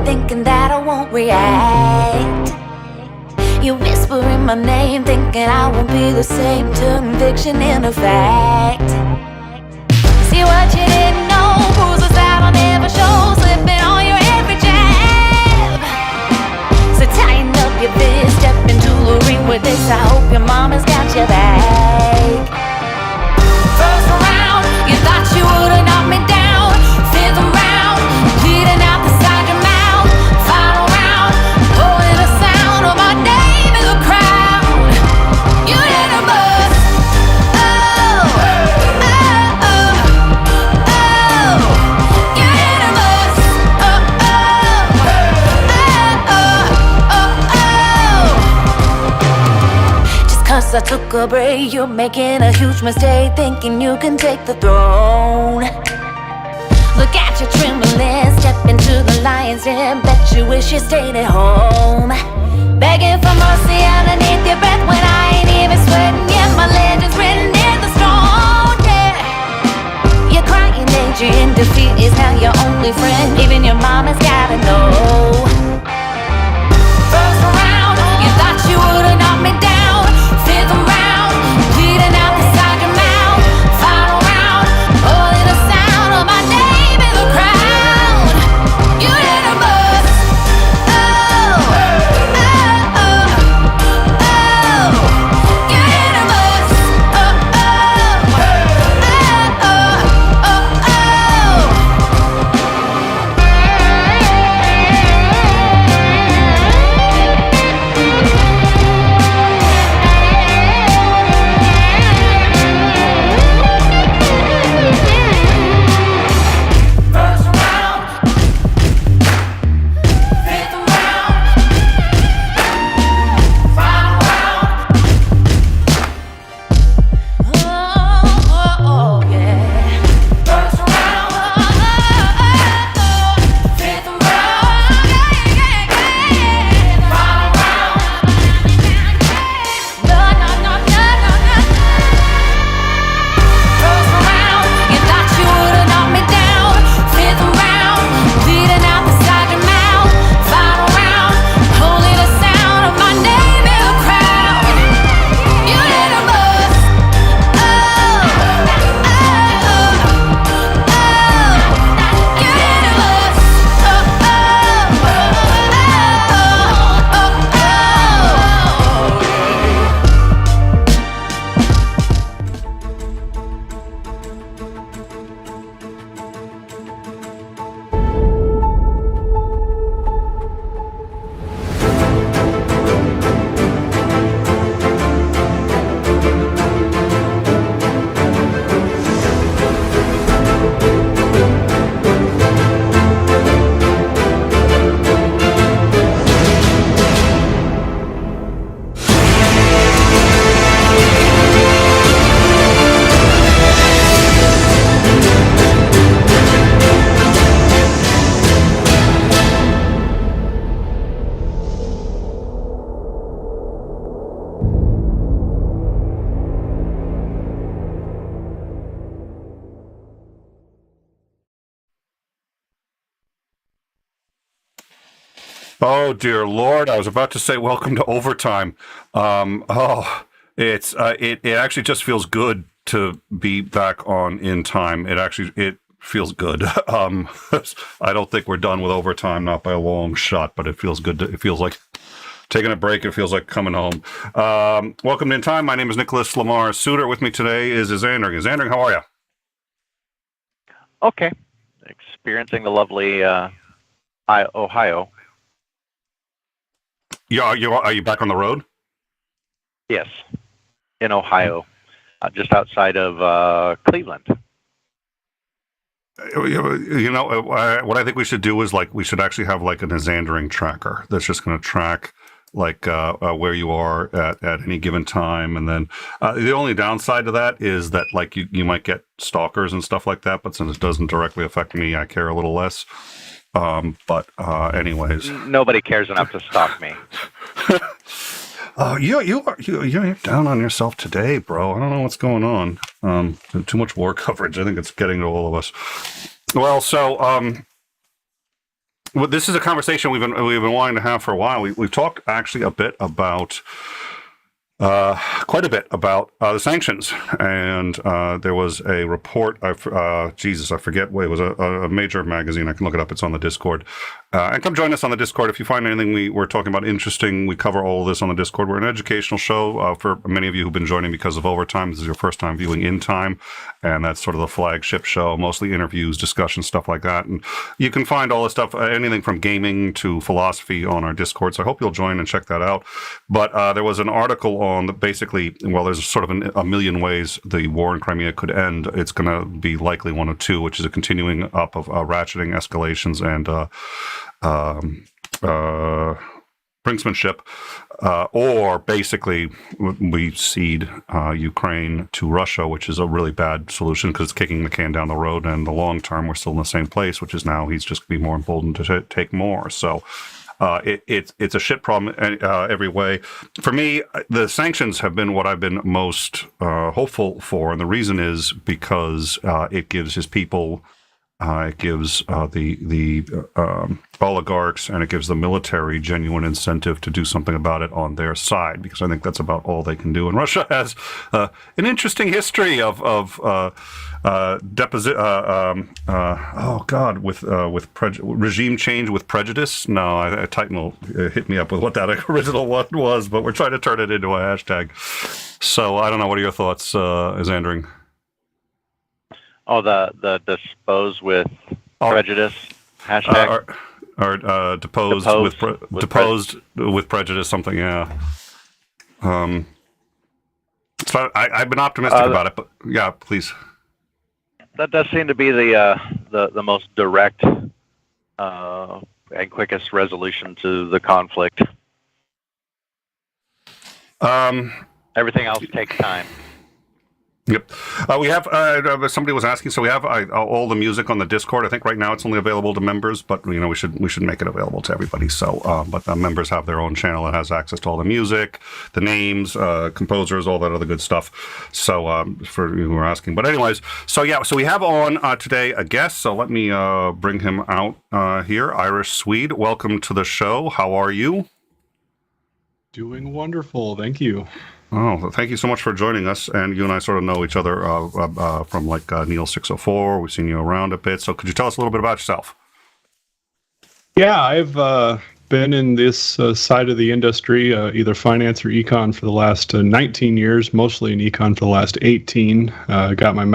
thinking that I won't react. You whispering my name, thinking I won't be the same. Turn fiction into fact. See what you didn't know, bruises that I'll never show, slipping on your every jab. So tighten up your fist, step into the ring with this. I hope your mama's got your back. First round, you thought you would've knocked me down. Fifth round, bleeding out the side of your mouth. Final round, pulling the sound of my name in the crowd. You didn't bust. Oh, oh, oh, oh. You didn't bust. Oh, oh, oh, oh, oh, oh. Just 'cause I took a break, you're making a huge mistake, thinking you can take the throne. Look at you trembling, step into the lion's den. Bet you wish you stayed at home. Begging for mercy underneath your breath when I ain't even sweating yet. My legend's written in the stone, yeah. You're crying danger in defeat is now your only friend. Even your mama's gotta know. First round, you thought you would've knocked me down. Fifth round, bleeding out the side of your mouth. Final round, only the sound of my name in the crowd. You didn't bust. Oh, oh, oh, oh. You didn't bust. Oh, oh, oh, oh, oh, First round, fifth round, final round. Oh, yeah. First round, fifth round, final round. No, no, no, no, no, no. First round, you thought you would've knocked me down. Fifth round, bleeding out the side of your mouth. Final round, only the sound of my name in the crowd. You didn't bust. Oh, oh, oh, oh. You didn't bust. Oh, oh, oh, Oh dear Lord! I was about to say welcome to overtime. It actually just feels good to be back on in time. It feels good. I don't think we're done with overtime, not by a long shot, but it feels good. It feels like taking a break. It feels like coming home. Welcome to In Time. My name is Nicholas Lamar Soutter. With me today is Xander. Xander, how are you? Okay. Experiencing the lovely Ohio. Yeah, are you back on the road? Yes, in Ohio, just outside of Cleveland. You know, what I think we should do is we should actually have like an Xandering tracker that's just going to track where you are at any given time. And then the only downside to that is that you might get stalkers and stuff like that. But since it doesn't directly affect me, I care a little less. Anyways, nobody cares enough to stalk me. You're down on yourself today, bro. I don't know what's going on. Too much war coverage. I think it's getting to all of us. Well, so well, this is a conversation we've been wanting to have for a while. We've talked actually a bit about. Quite a bit about the sanctions, and there was a report. I forget what it was. A major magazine. I can look it up. It's on the Discord. And come join us on the Discord if you find anything we're talking about interesting. We cover all of this on the Discord. We're an educational show for many of you who've been joining because of Overtime. This is your first time viewing In Time, and that's sort of the flagship show. Mostly interviews, discussions, stuff like that. And you can find all this stuff, anything from gaming to philosophy, on our Discord. So I hope you'll join and check that out. But there was an article on basically, well, there's sort of a million ways the war in Crimea could end. It's going to be likely one of two, which is a continuing up of ratcheting, escalations, and brinksmanship, or basically we cede Ukraine to Russia, which is a really bad solution because it's kicking the can down the road. And in the long term, we're still in the same place, which is now he's just going to be more emboldened to take more. So it's a shit problem every way. For me, the sanctions have been what I've been most hopeful for, and the reason is because it gives his people. It gives the oligarchs, and it gives the military genuine incentive to do something about it on their side, because I think that's about all they can do. And Russia has an interesting history of regime change with prejudice. No, Titan will hit me up with what that original one was, but we're trying to turn it into a hashtag. So I don't know. What are your thoughts, Xandring? Oh, the dispose with prejudice hashtag, or deposed with prejudice, something. Yeah. So I've been optimistic about it, but yeah, please. That does seem to be the most direct and quickest resolution to the conflict. Everything else takes time. Yep. We have, somebody was asking, so we have all the music on the Discord. I think right now it's only available to members, but we should make it available to everybody. So, but the members have their own channel that has access to all the music, the names, composers, all that other good stuff. So, for you who are asking. But anyways, so yeah, so we have on today a guest. So let me bring him out here. Irish Swede, welcome to the show. How are you? Doing wonderful. Thank you. Oh, thank you so much for joining us. And you and I sort of know each other from like Neil 604. We've seen you around a bit. So could you tell us a little bit about yourself? Yeah, I've been in this side of the industry, either finance or econ, for the last 19 years, mostly in econ for the last 18. Got my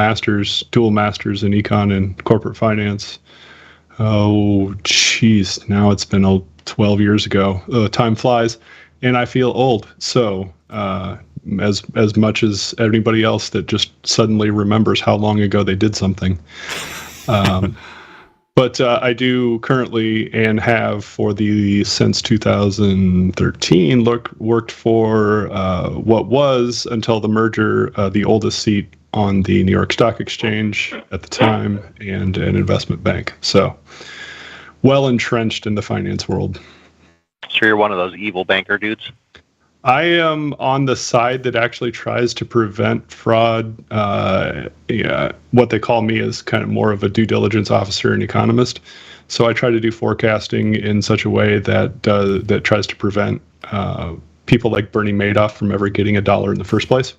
dual masters in econ and corporate finance. Oh, geez, now it's been 12 years ago. Time flies, and I feel old. So as much as anybody else that just suddenly remembers how long ago they did something. But I do currently, and have since 2013, worked for what was, until the merger, the oldest seat on the New York Stock Exchange at the time, and an investment bank. So well entrenched in the finance world. So you're one of those evil banker dudes? I am on the side that actually tries to prevent fraud. What they call me is kind of more of a due diligence officer and economist. So I try to do forecasting in such a way that tries to prevent people like Bernie Madoff from ever getting $1 in the first place.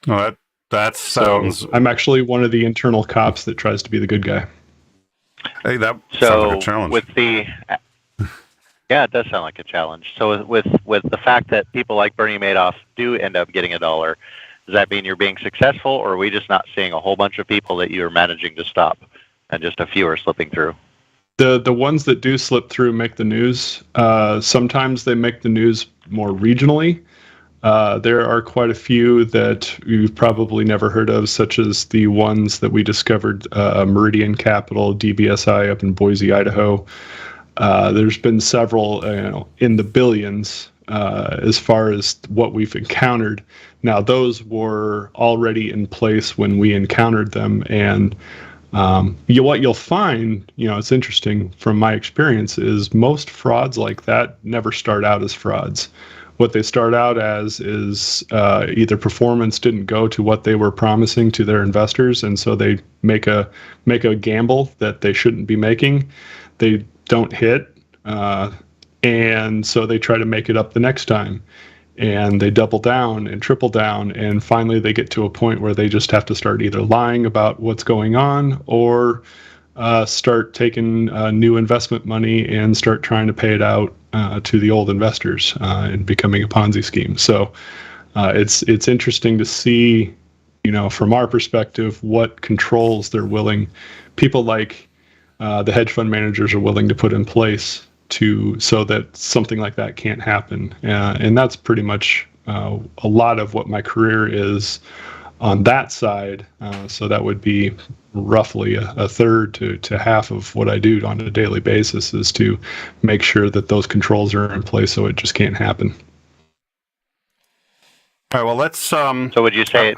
Oh, that sounds... So I'm actually one of the internal cops that tries to be the good guy. Hey, that sounds like a challenge. Yeah, it does sound like a challenge. So with the fact that people like Bernie Madoff do end up getting $1, does that mean you're being successful, or are we just not seeing a whole bunch of people that you're managing to stop, and just a few are slipping through? The ones that do slip through make the news. Sometimes they make the news more regionally. There are quite a few that you've probably never heard of, such as the ones that we discovered, Meridian Capital, DBSI up in Boise, Idaho. There's been several, in the billions, as far as what we've encountered. Now, those were already in place when we encountered them, and what you'll find, it's interesting from my experience, is most frauds like that never start out as frauds. what they start out as is either performance didn't go to what they were promising to their investors, and so they make a gamble that they shouldn't be making. They don't hit, and so they try to make it up the next time, and they double down and triple down, and finally they get to a point where they just have to start either lying about what's going on or start taking new investment money and start trying to pay it out to the old investors and becoming a Ponzi scheme. So it's interesting to see, from our perspective, what controls people like the hedge fund managers are willing to put in place so that something like that can't happen. And that's pretty much a lot of what my career is on that side. So that would be roughly a third to half of what I do on a daily basis, is to make sure that those controls are in place so it just can't happen. All right, well, let's So would you say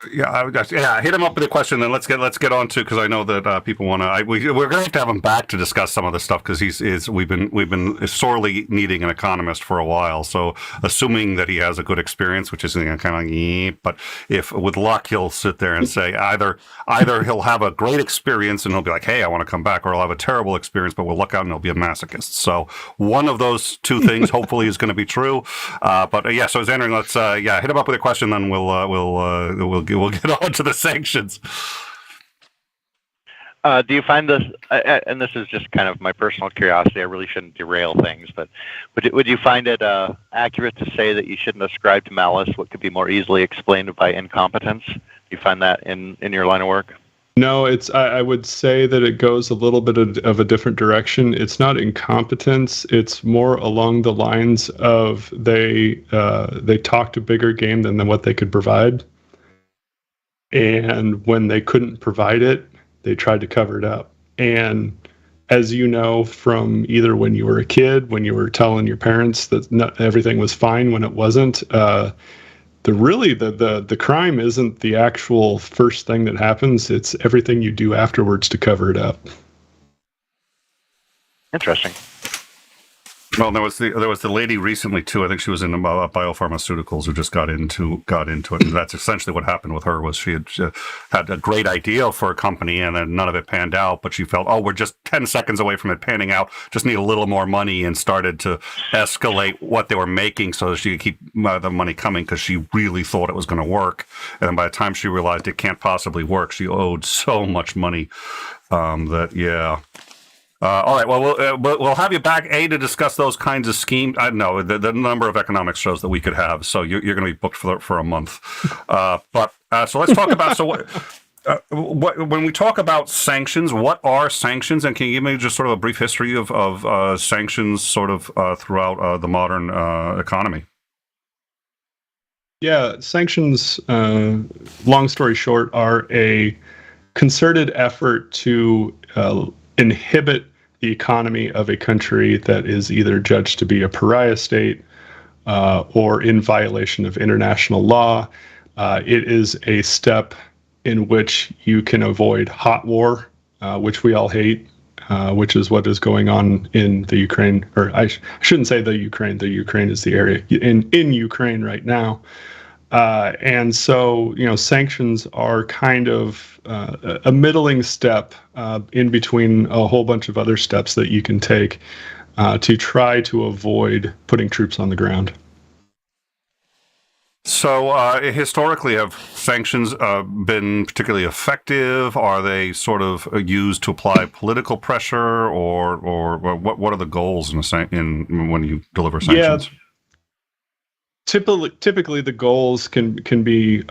hit him up with a question, then let's get on to, because I know that people want to. We're going to have him back to discuss some of this stuff, because we've been sorely needing an economist for a while. So assuming that he has a good experience, which is kind of but if with luck he'll sit there and say either he'll have a great experience and he'll be like, hey, I want to come back, or he'll have a terrible experience but we'll luck out and he'll be a masochist. So one of those two things hopefully is going to be true. But yeah, so as Andrew, let's hit him up with a question, then we'll get on to the sanctions. Do you find this, and this is just kind of my personal curiosity, I really shouldn't derail things, but would you find it accurate to say that you shouldn't ascribe to malice what could be more easily explained by incompetence? Do you find that in your line of work? No, I would say that it goes a little bit of a different direction. It's not incompetence. It's more along the lines of they talked a bigger game than what they could provide. And when they couldn't provide it, they tried to cover it up. And as you know, from either when you were a kid, when you were telling your parents that everything was fine when it wasn't, the crime isn't the actual first thing that happens. It's everything you do afterwards to cover it up. Interesting. Well, there was the lady recently too. I think she was in biopharmaceuticals who just got into it. And that's essentially what happened with her. Was she had a great idea for a company and then none of it panned out. But she felt, we're just 10 seconds away from it panning out. Just need a little more money, and started to escalate what they were making so that she could keep the money coming, because she really thought it was going to work. And then by the time she realized it can't possibly work, she owed so much money all right. Well, we'll have you back, to discuss those kinds of schemes. I know the number of economics shows that we could have, so you're going to be booked for a month. So let's talk about when we talk about sanctions. What are sanctions, and can you give me just sort of a brief history of sanctions, sort of throughout the modern economy? Yeah, sanctions. Long story short, are a concerted effort to inhibit the economy of a country that is either judged to be a pariah state or in violation of international law. It is a step in which you can avoid hot war, which we all hate, which is what is going on in the Ukraine, or I shouldn't say the Ukraine. The Ukraine is the area in Ukraine right now. And so, sanctions are kind of a middling step in between a whole bunch of other steps that you can take to try to avoid putting troops on the ground. So, historically, have sanctions been particularly effective? Are they sort of used to apply political pressure, or what are the goals when you deliver sanctions? Yeah. Typically, the goals can be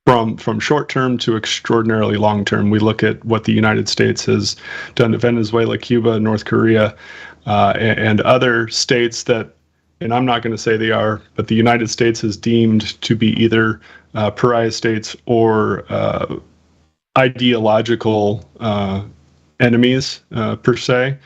from short term to extraordinarily long term. We look at what the United States has done to Venezuela, Cuba, North Korea, and other states that, and I'm not going to say they are, but the United States has deemed to be either pariah states or ideological enemies per se.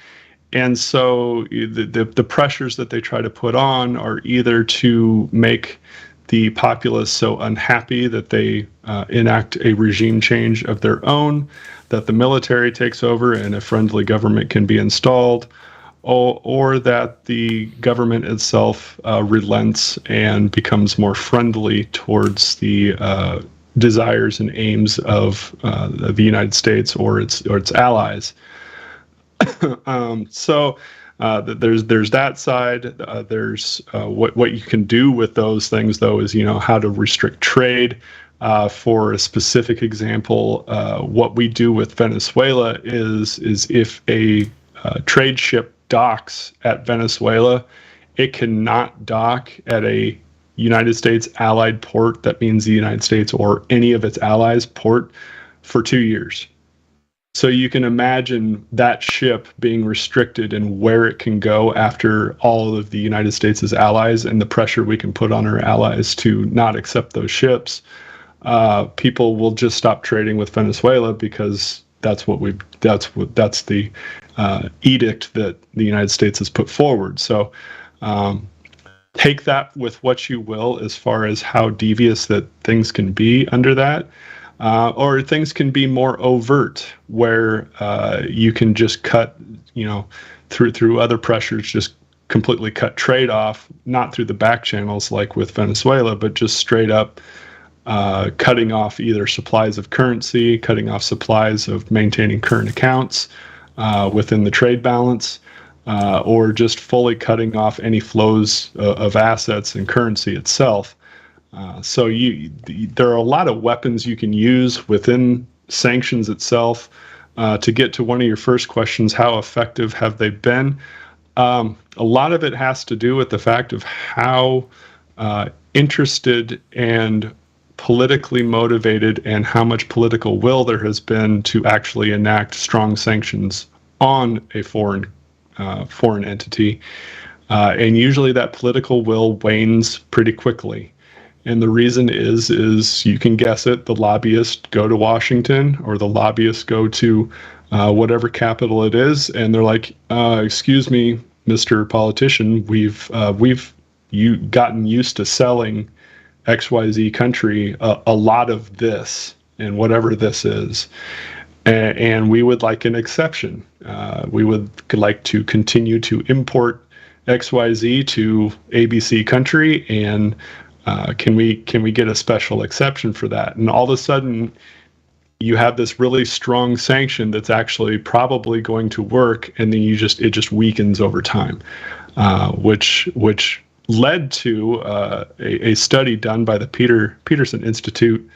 And so the pressures that they try to put on are either to make the populace so unhappy that they enact a regime change of their own, that the military takes over and a friendly government can be installed, or that the government itself relents and becomes more friendly towards the desires and aims of the United States or its allies. There's that side. There's what you can do with those things, though, is how to restrict trade. For a specific example, what we do with Venezuela is if a trade ship docks at Venezuela, it cannot dock at a United States allied port. That means the United States or any of its allies port for 2 years. So you can imagine that ship being restricted in where it can go after all of the United States' allies and the pressure we can put on our allies to not accept those ships. People will just stop trading with Venezuela because that's the edict that the United States has put forward. So take that with what you will as far as how devious that things can be under that. Or things can be more overt, where you can just cut, through other pressures, just completely cut trade off, not through the back channels like with Venezuela, but just straight up cutting off either supplies of currency, cutting off supplies of maintaining current accounts within the trade balance, or just fully cutting off any flows of assets and currency itself. So there are a lot of weapons you can use within sanctions itself. To get to one of your first questions, how effective have they been? A lot of it has to do with the fact of how interested and politically motivated and how much political will there has been to actually enact strong sanctions on a foreign entity. And usually that political will wanes pretty quickly. And the reason is you can guess it, the lobbyists go to Washington or the lobbyists go to whatever capital it is, and they're like, excuse me, Mr. Politician, we've gotten used to selling XYZ country a lot of this and whatever this is. And we would like an exception. We would like to continue to import XYZ to ABC country, and can we get a special exception for that? And all of a sudden, you have this really strong sanction that's actually probably going to work, and then it just weakens over time, which led to a study done by the Peterson Institute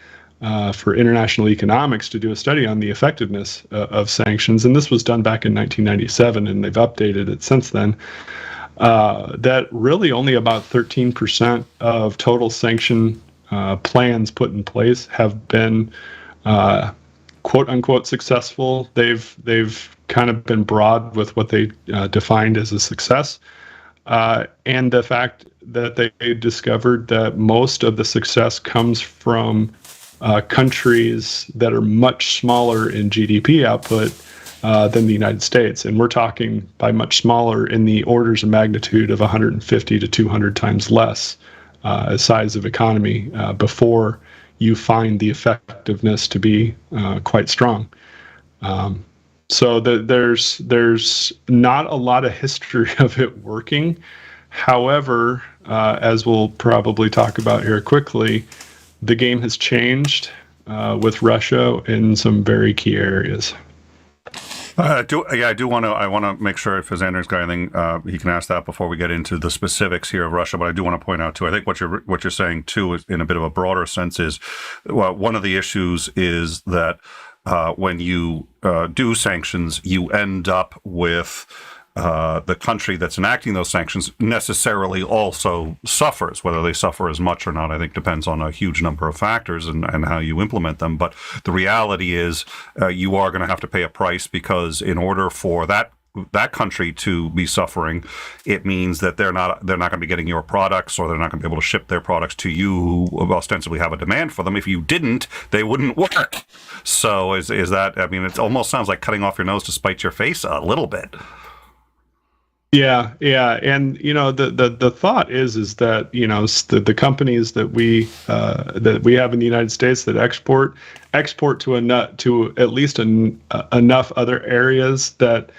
for International Economics to do a study on the effectiveness of sanctions, and this was done back in 1997, and they've updated it since then. That really only about 13% of total sanction plans put in place have been quote unquote successful. They've kind of been broad with what they defined as a success. And the fact that they discovered that most of the success comes from countries that are much smaller in GDP output than the United States. And we're talking by much smaller in the orders of magnitude of 150 to 200 times less size of economy before you find the effectiveness to be quite strong. So there's not a lot of history of it working. However, as we'll probably talk about here quickly, the game has changed with Russia in some very key areas. I want to make sure if Xander's got anything, he can ask that before we get into the specifics here of Russia. But I do want to point out too, I think what you're saying too, is in a bit of a broader sense, is one of the issues is that when you do sanctions, you end up with the country that's enacting those sanctions necessarily also suffers. Whether they suffer as much or not, I think depends on a huge number of factors and how you implement them. But the reality is you are going to have to pay a price, because in order for that country to be suffering, it means that they're not going to be getting your products, or they're not going to be able to ship their products to you who ostensibly have a demand for them. If you didn't, they wouldn't work. So is that, I mean, it almost sounds like cutting off your nose to spite your face a little bit. Yeah, and the thought is that the companies that we have in the United States that export to at least enough other areas that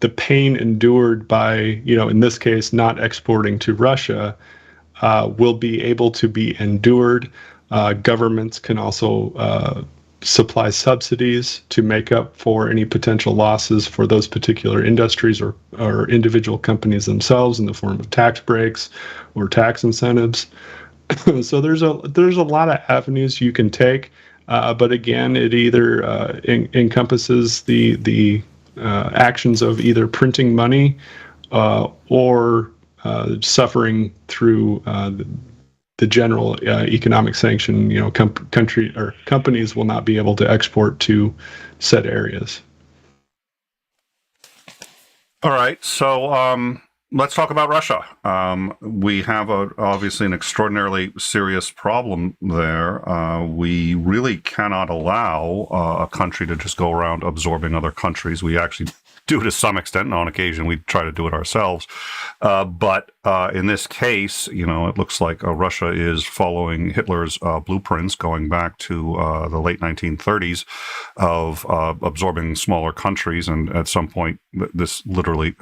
the pain endured by, in this case, not exporting to Russia, will be able to be endured. Governments can also supply subsidies to make up for any potential losses for those particular industries or individual companies themselves in the form of tax breaks or tax incentives. So there's a lot of avenues you can take, but again, it either encompasses the actions of either printing money or suffering through the general economic sanction. Country or companies will not be able to export to said areas. All right, so let's talk about Russia. We have obviously an extraordinarily serious problem there. We really cannot allow a country to just go around absorbing other countries. We actually do to some extent, and on occasion we try to do it ourselves. But in this case, it looks like Russia is following Hitler's blueprints going back to the late 1930s of absorbing smaller countries. And at some point, this literally,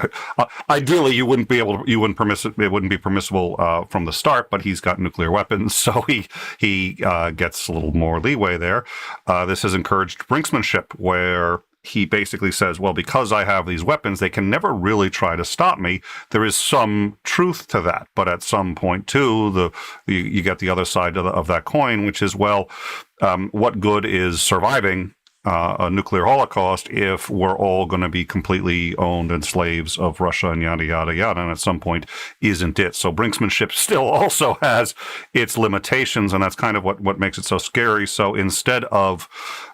ideally, it wouldn't be permissible from the start. But he's got nuclear weapons, so he gets a little more leeway there. This has encouraged brinksmanship, where he basically says, well, because I have these weapons, they can never really try to stop me. There is some truth to that. But at some point, too, you get the other side of that coin, which is, well, what good is surviving a nuclear holocaust if we're all going to be completely owned and slaves of Russia and yada, yada, yada. And at some point, isn't it? So brinksmanship still also has its limitations, and that's kind of what makes it so scary. So instead of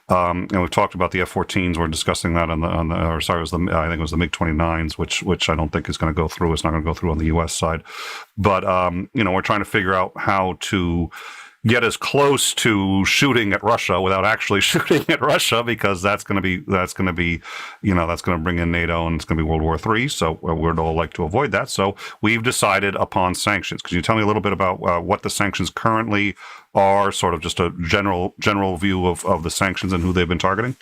and we've talked about the F-14s. We're discussing that I think it was the MiG-29s, which I don't think is going to go through. It's not going to go through on the U.S. side. But, we're trying to figure out how to get as close to shooting at Russia without actually shooting at Russia, because that's going to bring in NATO, and it's going to be World War III. So we'd all like to avoid that. So we've decided upon sanctions. Could you tell me a little bit about what the sanctions currently are, sort of just a general view of the sanctions and who they've been targeting?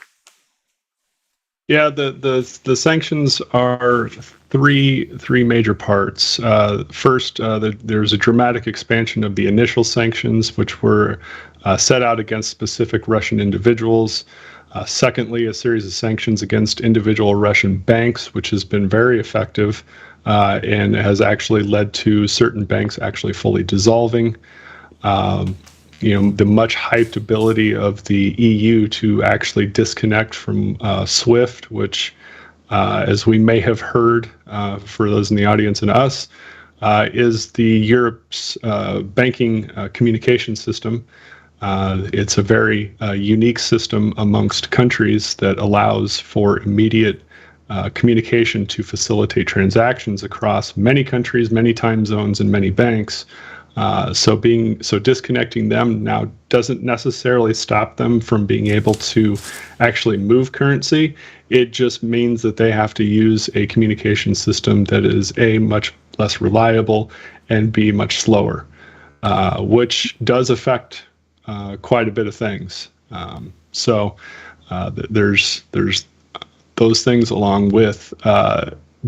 Yeah, the sanctions are three major parts. First, there's a dramatic expansion of the initial sanctions, which were set out against specific Russian individuals. Secondly, a series of sanctions against individual Russian banks, which has been very effective and has actually led to certain banks actually fully dissolving. The much hyped ability of the EU to actually disconnect from SWIFT, which, as we may have heard, for those in the audience and us, is the Europe's banking communication system. It's a very unique system amongst countries that allows for immediate communication to facilitate transactions across many countries, many time zones, and many banks. So disconnecting them now doesn't necessarily stop them from being able to actually move currency. It just means that they have to use a communication system that is A, much less reliable, and B, much slower, which does affect quite a bit of things. There's those things, along with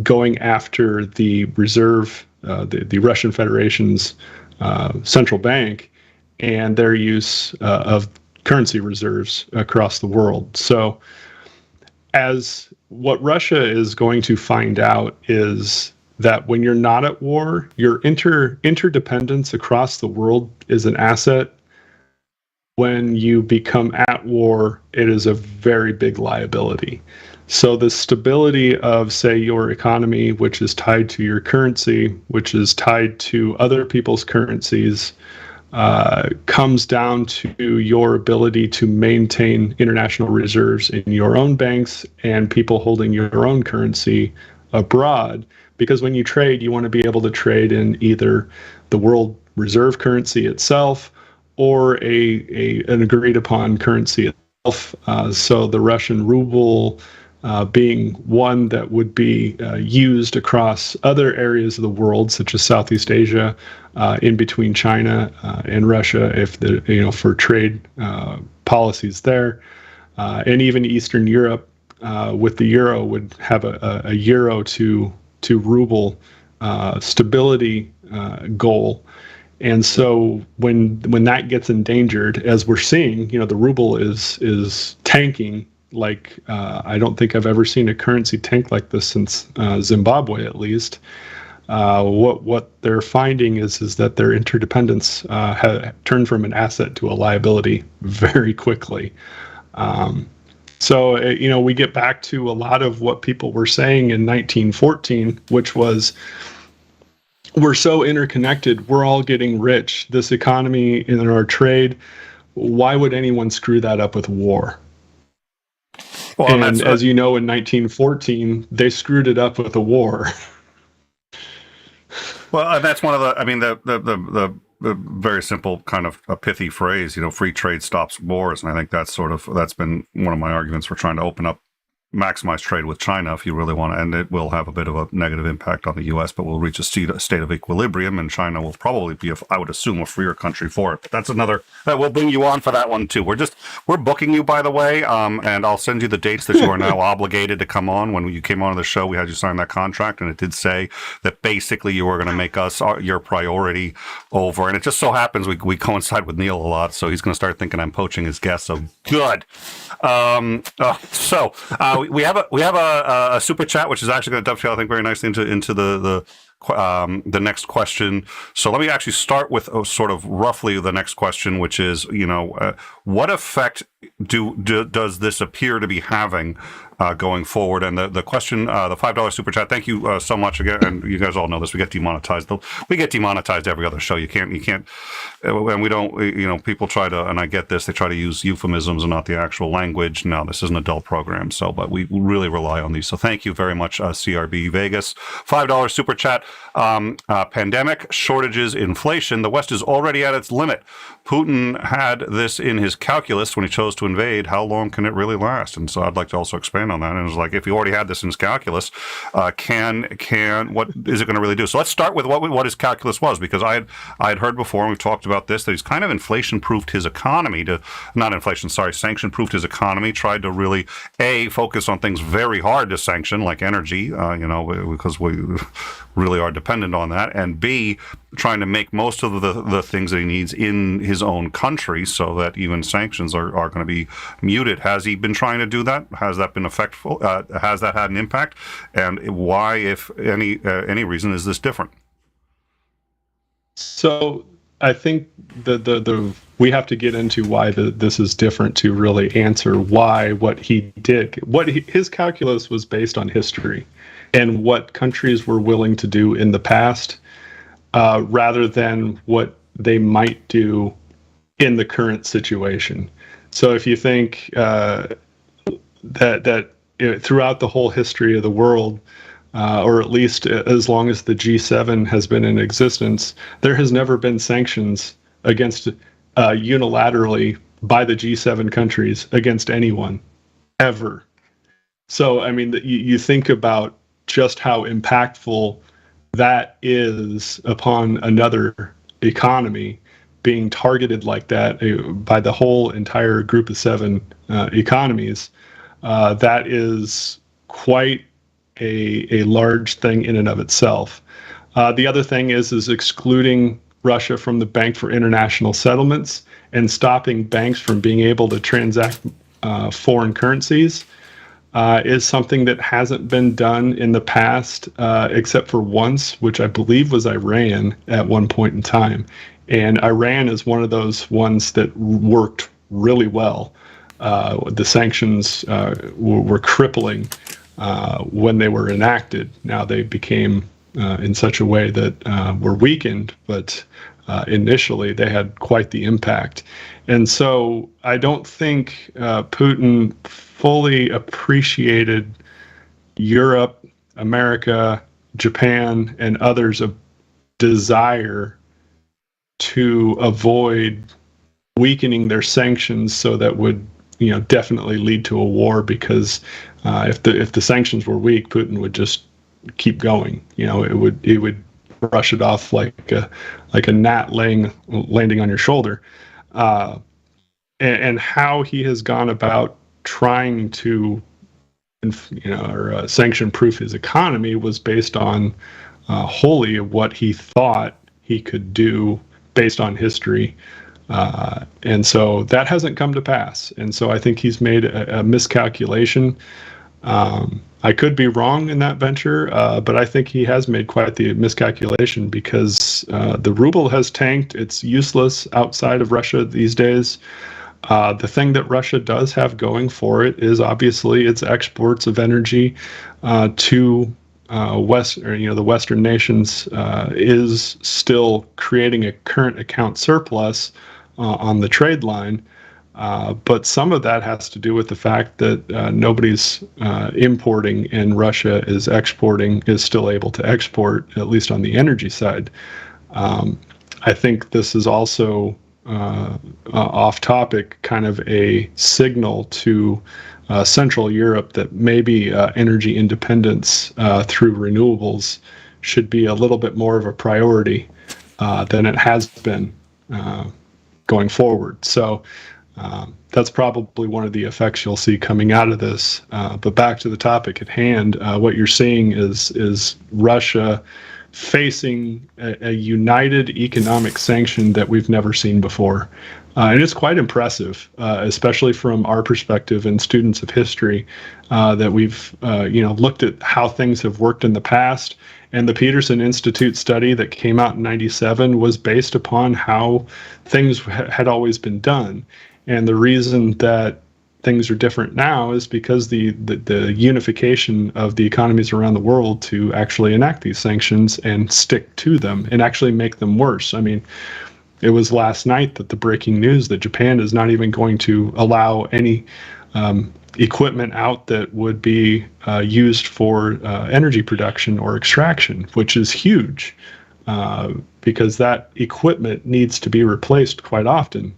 going after the reserve, the Russian Federation's central bank, and their use of currency reserves across the world. So as what Russia is going to find out is that when you're not at war, your interdependence across the world is an asset. When you become at war, it is a very big liability. So the stability of, say, your economy, which is tied to your currency, which is tied to other people's currencies, comes down to your ability to maintain international reserves in your own banks and people holding your own currency abroad. Because when you trade, you want to be able to trade in either the world reserve currency itself or an agreed upon currency itself. So the Russian ruble being one that would be used across other areas of the world, such as Southeast Asia, in between China and Russia, for trade policies there, and even Eastern Europe, with the euro would have a euro to ruble stability goal. And so when that gets endangered, as we're seeing, the ruble is tanking. Like I don't think I've ever seen a currency tank like this since Zimbabwe, at least. What they're finding is that their interdependence turned from an asset to a liability very quickly. So we get back to a lot of what people were saying in 1914, which was, we're so interconnected, we're all getting rich. This economy in our trade, why would anyone screw that up with war? Well, and as you know, in 1914, they screwed it up with a war. Well, and that's one of the very simple kind of a pithy phrase, free trade stops wars. And I think that's been one of my arguments for trying to maximize trade with China if you really want to, and it will have a bit of a negative impact on the U.S., but we'll reach a state of equilibrium, and China will probably be, I would assume, a freer country for it. But that's another, that we'll bring you on for that one too. We're booking you, by the way, and I'll send you the dates that you are now obligated to come on. When you came on the show, we had you sign that contract, and it did say that basically you were going to make us your priority over, and it just so happens we coincide with Neil a lot, so he's going to start thinking I'm poaching his guests, so good. We have a super chat, which is actually going to dovetail, I think, very nicely into the next question. So let me actually start with sort of roughly the next question, which is, what effect does this appear to be having going forward? And the question, the $5 super chat, thank you so much again. And you guys all know this, we get demonetized. We get demonetized every other show. You can't, and we don't, people try to, and I get this, they try to use euphemisms and not the actual language. No, this is an adult program, but we really rely on these. So thank you very much, CRB Vegas. $5 super chat. Pandemic, shortages, inflation. The West is already at its limit. Putin had this in his calculus when he chose to invade. How long can it really last? And so I'd like to also expand on that. And it's like, if he already had this in his calculus, what is it going to really do? So let's start with what his calculus was, because I had heard before, and we've talked about this, that he's kind of inflation-proofed his economy sanction-proofed his economy, tried to really, focus on things very hard to sanction, like energy, because we really are dependent on that, and B, trying to make most of the things that he needs in his own country so that even sanctions are going to be muted. Has he been trying to do that? Has that been effective? Has that had an impact? And why, if any reason, is this different? So I think we have to get into why this is different to really answer why what he did. His calculus was based on history and what countries were willing to do in the past, rather than what they might do in the current situation. So if you think that throughout the whole history of the world, or at least as long as the G7 has been in existence, there has never been sanctions against unilaterally by the G7 countries against anyone, ever. So, I mean, you think about just how impactful that is upon another economy being targeted like that by the whole entire group of seven economies. That is quite a large thing in and of itself. The other thing is excluding Russia from the Bank for International Settlements and stopping banks from being able to transact foreign currencies is something that hasn't been done in the past, except for once, which I believe was Iran at one point in time. And Iran is one of those ones that worked really well. The sanctions were crippling when they were enacted. Now they became in such a way that were weakened, but initially they had quite the impact. And so I don't think Putin fully appreciated Europe, America, Japan, and others' desire to avoid weakening their sanctions, so that would definitely lead to a war, because if the sanctions were weak, Putin would just keep going. It would brush it off like a gnat landing on your shoulder. And how he has gone about trying to sanction-proof his economy was based on wholly what he thought he could do based on history. And so that hasn't come to pass. And so I think he's made a miscalculation. I could be wrong in that venture, but I think he has made quite the miscalculation because the ruble has tanked. It's useless outside of Russia these days. The thing that Russia does have going for it is obviously its exports of energy to the Western nations is still creating a current account surplus on the trade line. But some of that has to do with the fact that nobody's importing and Russia is still able to export, at least on the energy side. I think this is also off topic, kind of a signal to Central Europe that maybe energy independence through renewables should be a little bit more of a priority than it has been going forward. So that's probably one of the effects you'll see coming out of this. But back to the topic at hand, what you're seeing is Russia facing a united economic sanction that we've never seen before. And it's quite impressive, especially from our perspective and students of history, that we've looked at how things have worked in the past. And the Peterson Institute study that came out in '97 was based upon how things had always been done. And the reason that things are different now is because the unification of the economies around the world to actually enact these sanctions and stick to them and actually make them worse. I mean, it was last night that the breaking news that Japan is not even going to allow any equipment out that would be used for energy production or extraction, which is huge. Because that equipment needs to be replaced quite often.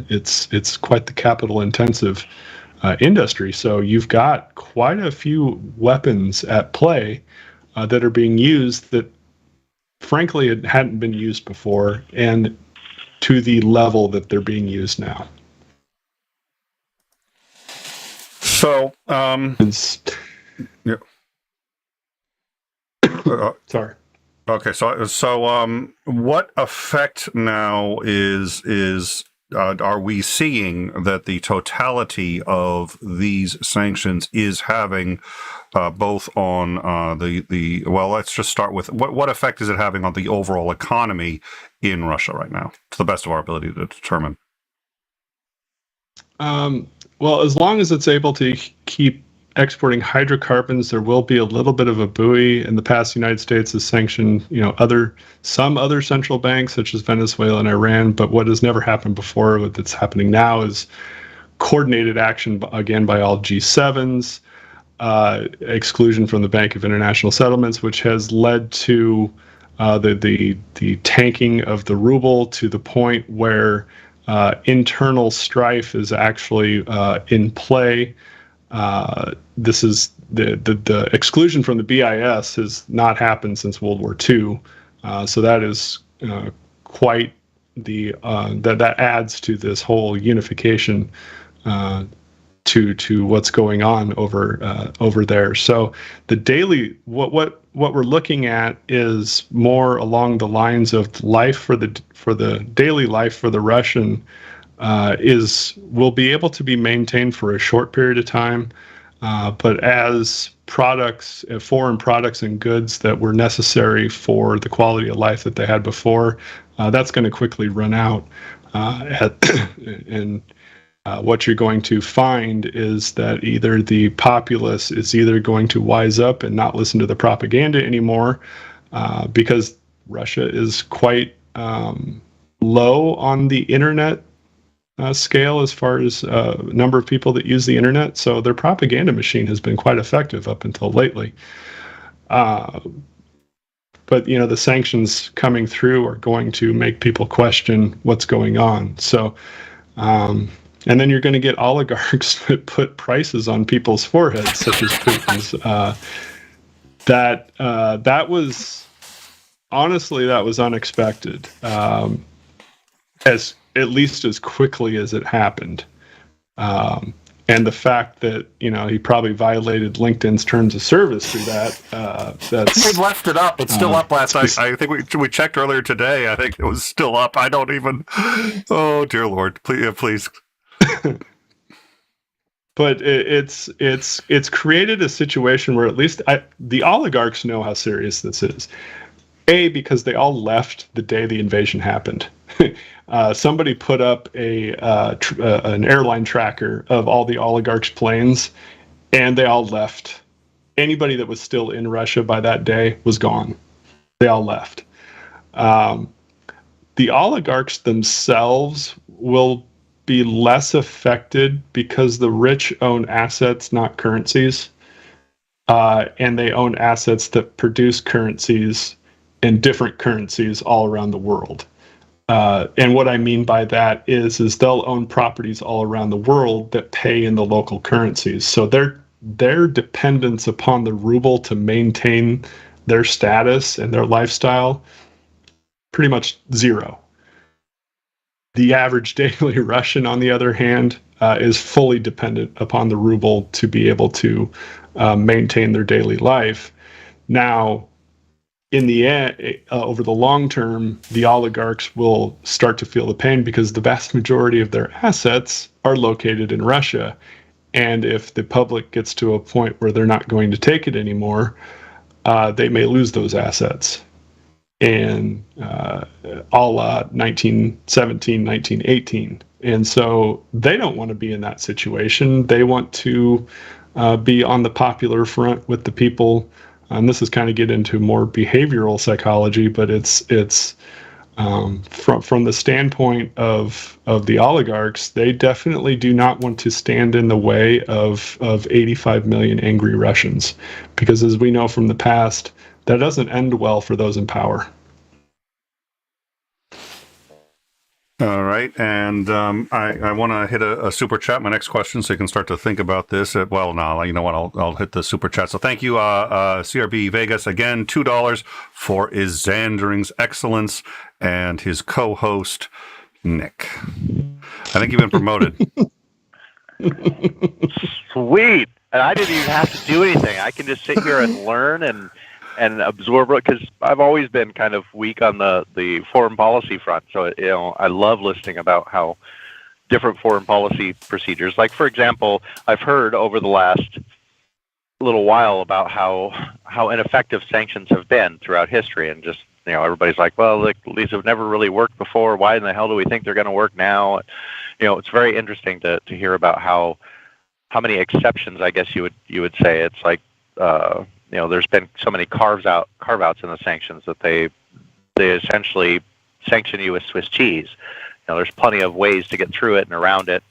It's quite the capital-intensive industry. So you've got quite a few weapons at play that are being used that, frankly, it hadn't been used before, and to the level that they're being used now. So, Sorry. Okay, so what effect now are we seeing that the totality of these sanctions is having, both on well, let's just start with what effect is it having on the overall economy in Russia right now, to the best of our ability to determine? Well, as long as it's able to keep exporting hydrocarbons, there will be a little bit of a buoy. In the past, the United States has sanctioned, some other central banks, such as Venezuela and Iran. But what has never happened before, what that's happening now, is coordinated action again by all G7s, exclusion from the Bank of International Settlements, which has led to the tanking of the ruble to the point where internal strife is actually in play. This is the exclusion from the BIS has not happened since World War II, so that is quite that adds to this whole unification to what's going on over there. So the daily what we're looking at is more along the lines of life for the daily life for the Russian. Will be able to be maintained for a short period of time, but as products, foreign products and goods that were necessary for the quality of life that they had before, that's going to quickly run out. And what you're going to find is that either the populace is either going to wise up and not listen to the propaganda anymore, because Russia is quite low on the internet scale as far as number of people that use the internet. So their propaganda machine has been quite effective up until lately. But the sanctions coming through are going to make people question what's going on. So, and then you're going to get oligarchs that put prices on people's foreheads, such as Putin's. That was unexpected. At least as quickly as it happened. And the fact that, he probably violated LinkedIn's terms of service through that, that's... They left it up. It's still up last night. I think we checked earlier today. I think it was still up. I don't even... Oh, dear Lord. Please. But it's created a situation where at least the oligarchs know how serious this is. Because they all left the day the invasion happened. Somebody put up an airline tracker of all the oligarchs' planes, and they all left. Anybody that was still in Russia by that day was gone. They all left. The oligarchs themselves will be less affected because the rich own assets, not currencies, and they own assets that produce currencies and different currencies all around the world. And what I mean by that is they'll own properties all around the world that pay in the local currencies. So their dependence upon the ruble to maintain their status and their lifestyle, pretty much zero. The average daily Russian, on the other hand, is fully dependent upon the ruble to be able to maintain their daily life. Now, in the end, over the long term, the oligarchs will start to feel the pain because the vast majority of their assets are located in Russia. And if the public gets to a point where they're not going to take it anymore, they may lose those assets. And a la 1917, 1918. And so they don't want to be in that situation. They want to be on the popular front with the people. And this is kind of get into more behavioral psychology, but it's from the standpoint of the oligarchs, they definitely do not want to stand in the way of 85 million angry Russians, because as we know from the past, that doesn't end well for those in power. All right, and I want to hit a super chat. My next question, so you can start to think about this. Well, no, you know what? I'll hit the super chat. So thank you, CRB Vegas, again, $2 for Isandring's excellence and his co-host Nick. I think you've been promoted. Sweet, and I didn't even have to do anything. I can just sit here and learn and absorb it, because I've always been kind of weak on the foreign policy front. So, I love listening about how different foreign policy procedures, like, for example, I've heard over the last little while about how ineffective sanctions have been throughout history. And just, everybody's like, well, these have never really worked before. Why in the hell do we think they're going to work now? It's very interesting to hear about how many exceptions, I guess you would say. It's like, there's been so many carve-outs in the sanctions that they essentially sanction you with Swiss cheese. There's plenty of ways to get through it and around it,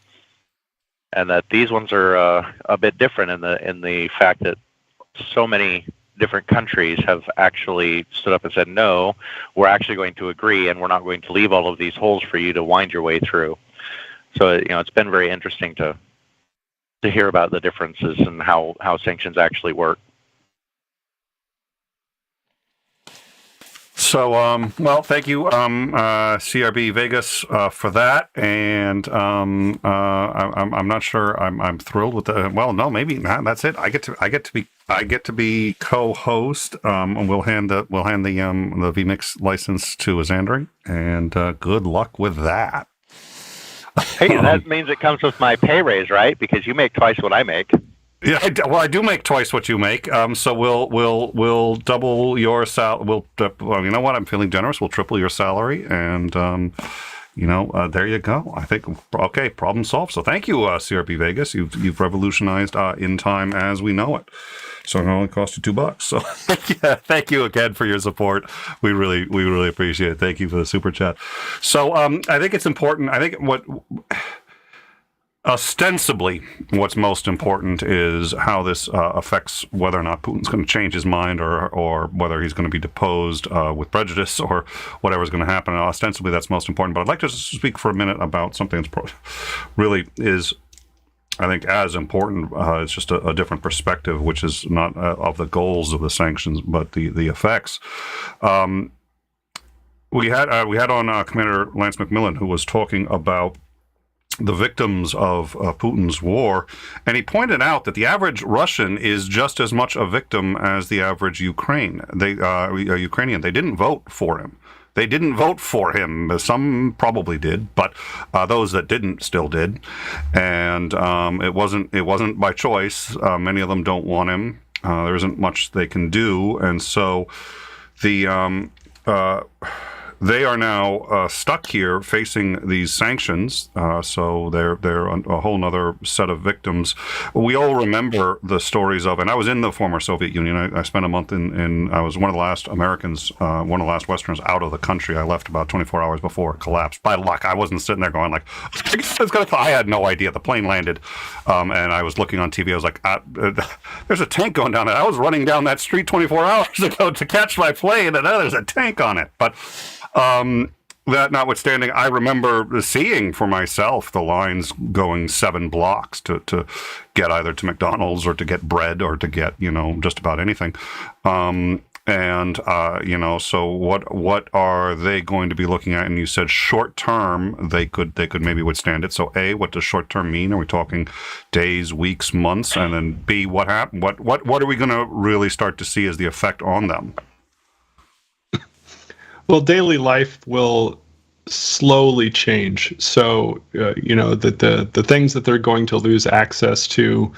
and that these ones are a bit different in the fact that so many different countries have actually stood up and said, no, we're actually going to agree, and we're not going to leave all of these holes for you to wind your way through. So it's been very interesting to hear about the differences and how sanctions actually work. So, well, thank you, CRB Vegas, for that. And I'm not sure. I'm thrilled with the. Well, no, maybe not. That's it. I get to be co-host. And we'll hand the vMix license to Isandring, and good luck with that. Hey, that means it comes with my pay raise, right? Because you make twice what I make. Yeah, I do make twice what you make. So we'll double your salary. You know what? I'm feeling generous. We'll triple your salary, and there you go. I think okay, problem solved. So thank you, CRP Vegas. You've revolutionized in time as we know it. So it only cost you $2. So yeah, thank you again for your support. We really appreciate it. Thank you for the super chat. So I think it's important. I think ostensibly, what's most important is how this affects whether or not Putin's going to change his mind or whether he's going to be deposed with prejudice or whatever's going to happen. And ostensibly, that's most important. But I'd like to speak for a minute about something that's really is, I think, as important. It's just a different perspective, which is not of the goals of the sanctions, but the effects. We had on Commander Lance McMillan, who was talking about the victims of Putin's war, and he pointed out that the average Russian is just as much a victim as the average Ukrainian. They didn't vote for him. They didn't vote for him. Some probably did, but those that didn't still did, and it wasn't by choice. Many of them don't want him. There isn't much they can do, and so the they are now stuck here facing these sanctions. So they're a whole nother set of victims. We all remember the stories of, and I was in the former Soviet Union. I spent a month I was one of the last Americans, one of the last Westerners out of the country. I left about 24 hours before it collapsed. By luck, I wasn't sitting there going like, I had no idea. The plane landed, and I was looking on TV. I was like, there's a tank going down there. I was running down that street 24 hours ago to catch my plane, and now there's a tank on it. But that notwithstanding, I remember seeing for myself the lines going 7 blocks to get either to McDonald's or to get bread or to get, just about anything. So what are they going to be looking at? And you said short term, they could maybe withstand it. So A, what does short term mean? Are we talking days, weeks, months? And then B, what happened? What are we going to really start to see as the effect on them? Well, daily life will slowly change. So, the things that they're going to lose access to,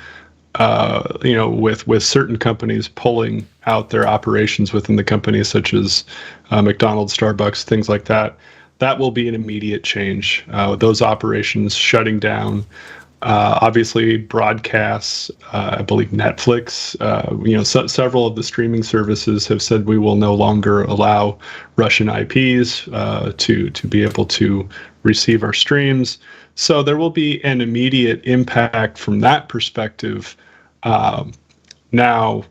with certain companies pulling out their operations within the company, such as McDonald's, Starbucks, things like that, that will be an immediate change. Those operations shutting down. Obviously, broadcasts, I believe Netflix, several of the streaming services have said we will no longer allow Russian IPs to be able to receive our streams. So there will be an immediate impact from that perspective. Now,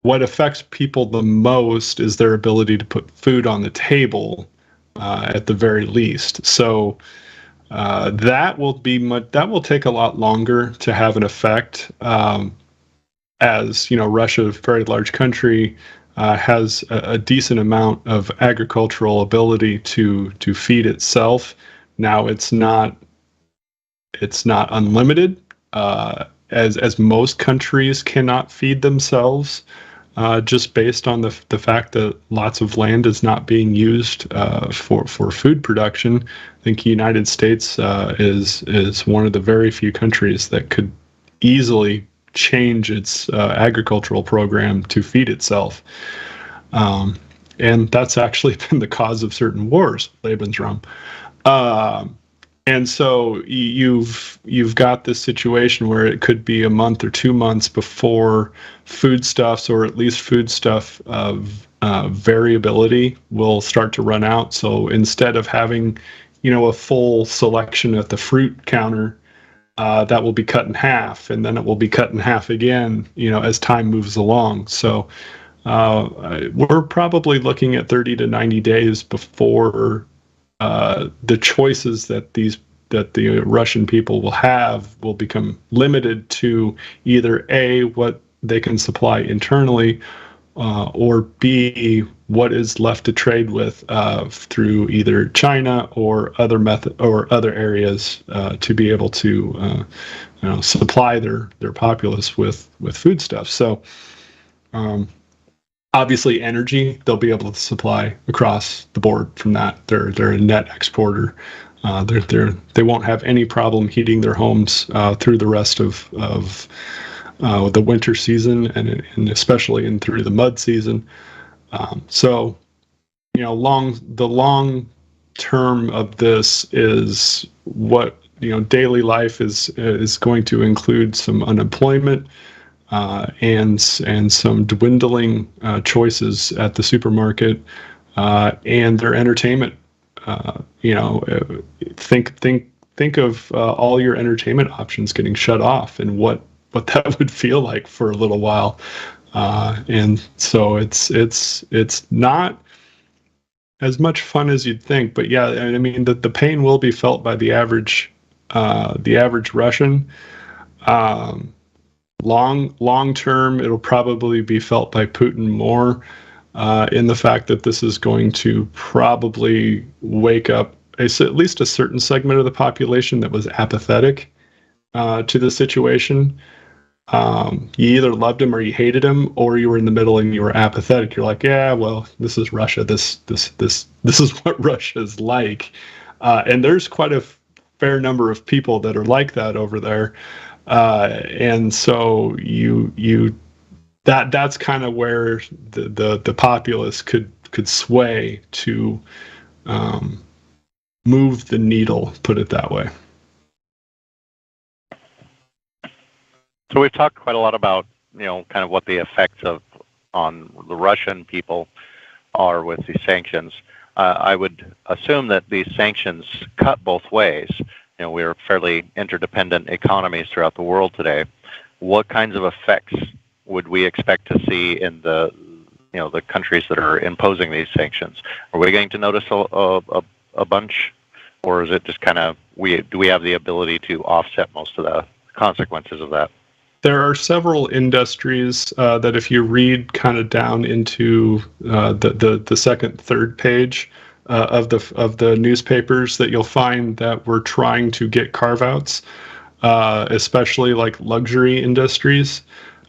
what affects people the most is their ability to put food on the table, at the very least. So that will take a lot longer to have an effect, as Russia, a very large country, has a decent amount of agricultural ability to feed itself. Now it's not unlimited, as most countries cannot feed themselves, just based on the fact that lots of land is not being used for food production. I think the United States is one of the very few countries that could easily change its agricultural program to feed itself. And that's actually been the cause of certain wars, Lebensraum. And so you've got this situation where it could be a month or 2 months before foodstuffs, or at least foodstuff variability, will start to run out. So instead of having, a full selection at the fruit counter, that will be cut in half, and then it will be cut in half again, as time moves along. So we're probably looking at 30 to 90 days before the choices that the Russian people will have will become limited to either A, what they can supply internally, or B, what is left to trade with through either China or other areas to be able to supply their populace with foodstuffs. So obviously, energy they'll be able to supply across the board from that. They're a net exporter. They won't have any problem heating their homes through the rest of the winter season, and especially in through the mud season. So, the long term of this is what daily life is going to include some unemployment. And some dwindling choices at the supermarket, and their entertainment. Think of all your entertainment options getting shut off, and what that would feel like for a little while. And so it's not as much fun as you'd think. But yeah, I mean the pain will be felt by the average Russian. Long term, it'll probably be felt by Putin more, in the fact that this is going to probably wake up at least a certain segment of the population that was apathetic to the situation. You either loved him or you hated him, or you were in the middle and you were apathetic. You're like, yeah, well, this is Russia. This is what Russia's like. And there's quite a fair number of people that are like that over there. And so that's kind of where the populace could sway to move the needle, put it that way. So we've talked quite a lot about, kind of what the effects on the Russian people are with these sanctions. I would assume that these sanctions cut both ways. We're fairly interdependent economies throughout the world today. What kinds of effects would we expect to see in the countries that are imposing these sanctions? Are we going to notice a bunch, or is it just kind of do we have the ability to offset most of the consequences of that? There are several industries that, if you read kind of down into the second, third page of the newspapers, that you'll find that we're trying to get carve-outs, especially like luxury industries.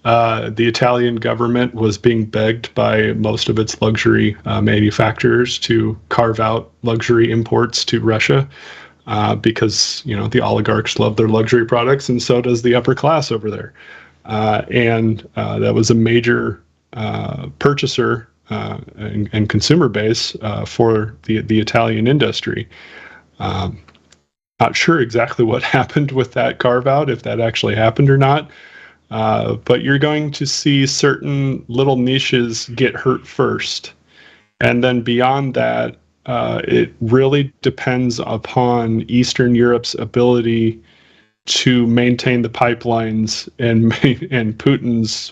The Italian government was being begged by most of its luxury manufacturers to carve out luxury imports to Russia. Because the oligarchs love their luxury products, and so does the upper class over there. And that was a major purchaser and consumer base for the Italian industry. Not sure exactly what happened with that carve out, if that actually happened or not. But you're going to see certain little niches get hurt first, and then beyond that, it really depends upon Eastern Europe's ability to maintain the pipelines and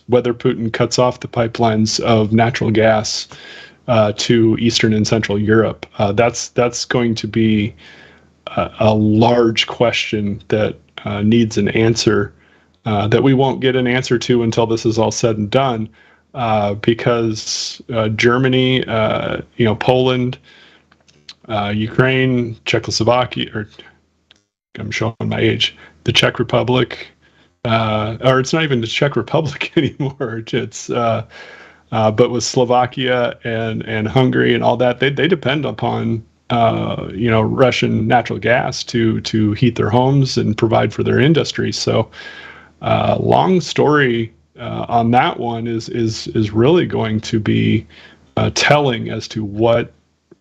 whether Putin cuts off the pipelines of natural gas to Eastern and Central Europe. That's going to be a large question that needs an answer that we won't get an answer to until this is all said and done, because Germany, Poland, Ukraine, Czechoslovakia, or I'm showing my age, the Czech Republic, or it's not even the Czech Republic anymore. It's but with Slovakia and Hungary and all that, they depend upon Russian natural gas to heat their homes and provide for their industry. So long story on that one is really going to be telling as to what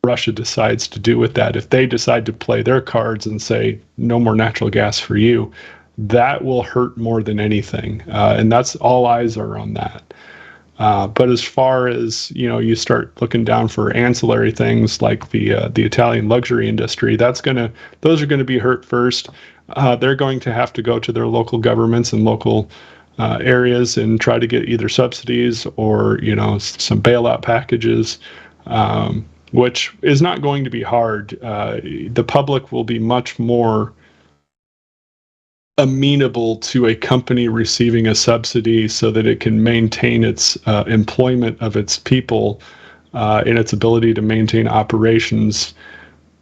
Russia decides to do with that. If they decide to play their cards and say, no more natural gas for you, that will hurt more than anything. And that's all eyes are on that. But as far as, you start looking down for ancillary things like the Italian luxury industry, those are going to be hurt first. They're going to have to go to their local governments and local areas and try to get either subsidies or, some bailout packages, which is not going to be hard. The public will be much more amenable to a company receiving a subsidy so that it can maintain its employment of its people and its ability to maintain operations,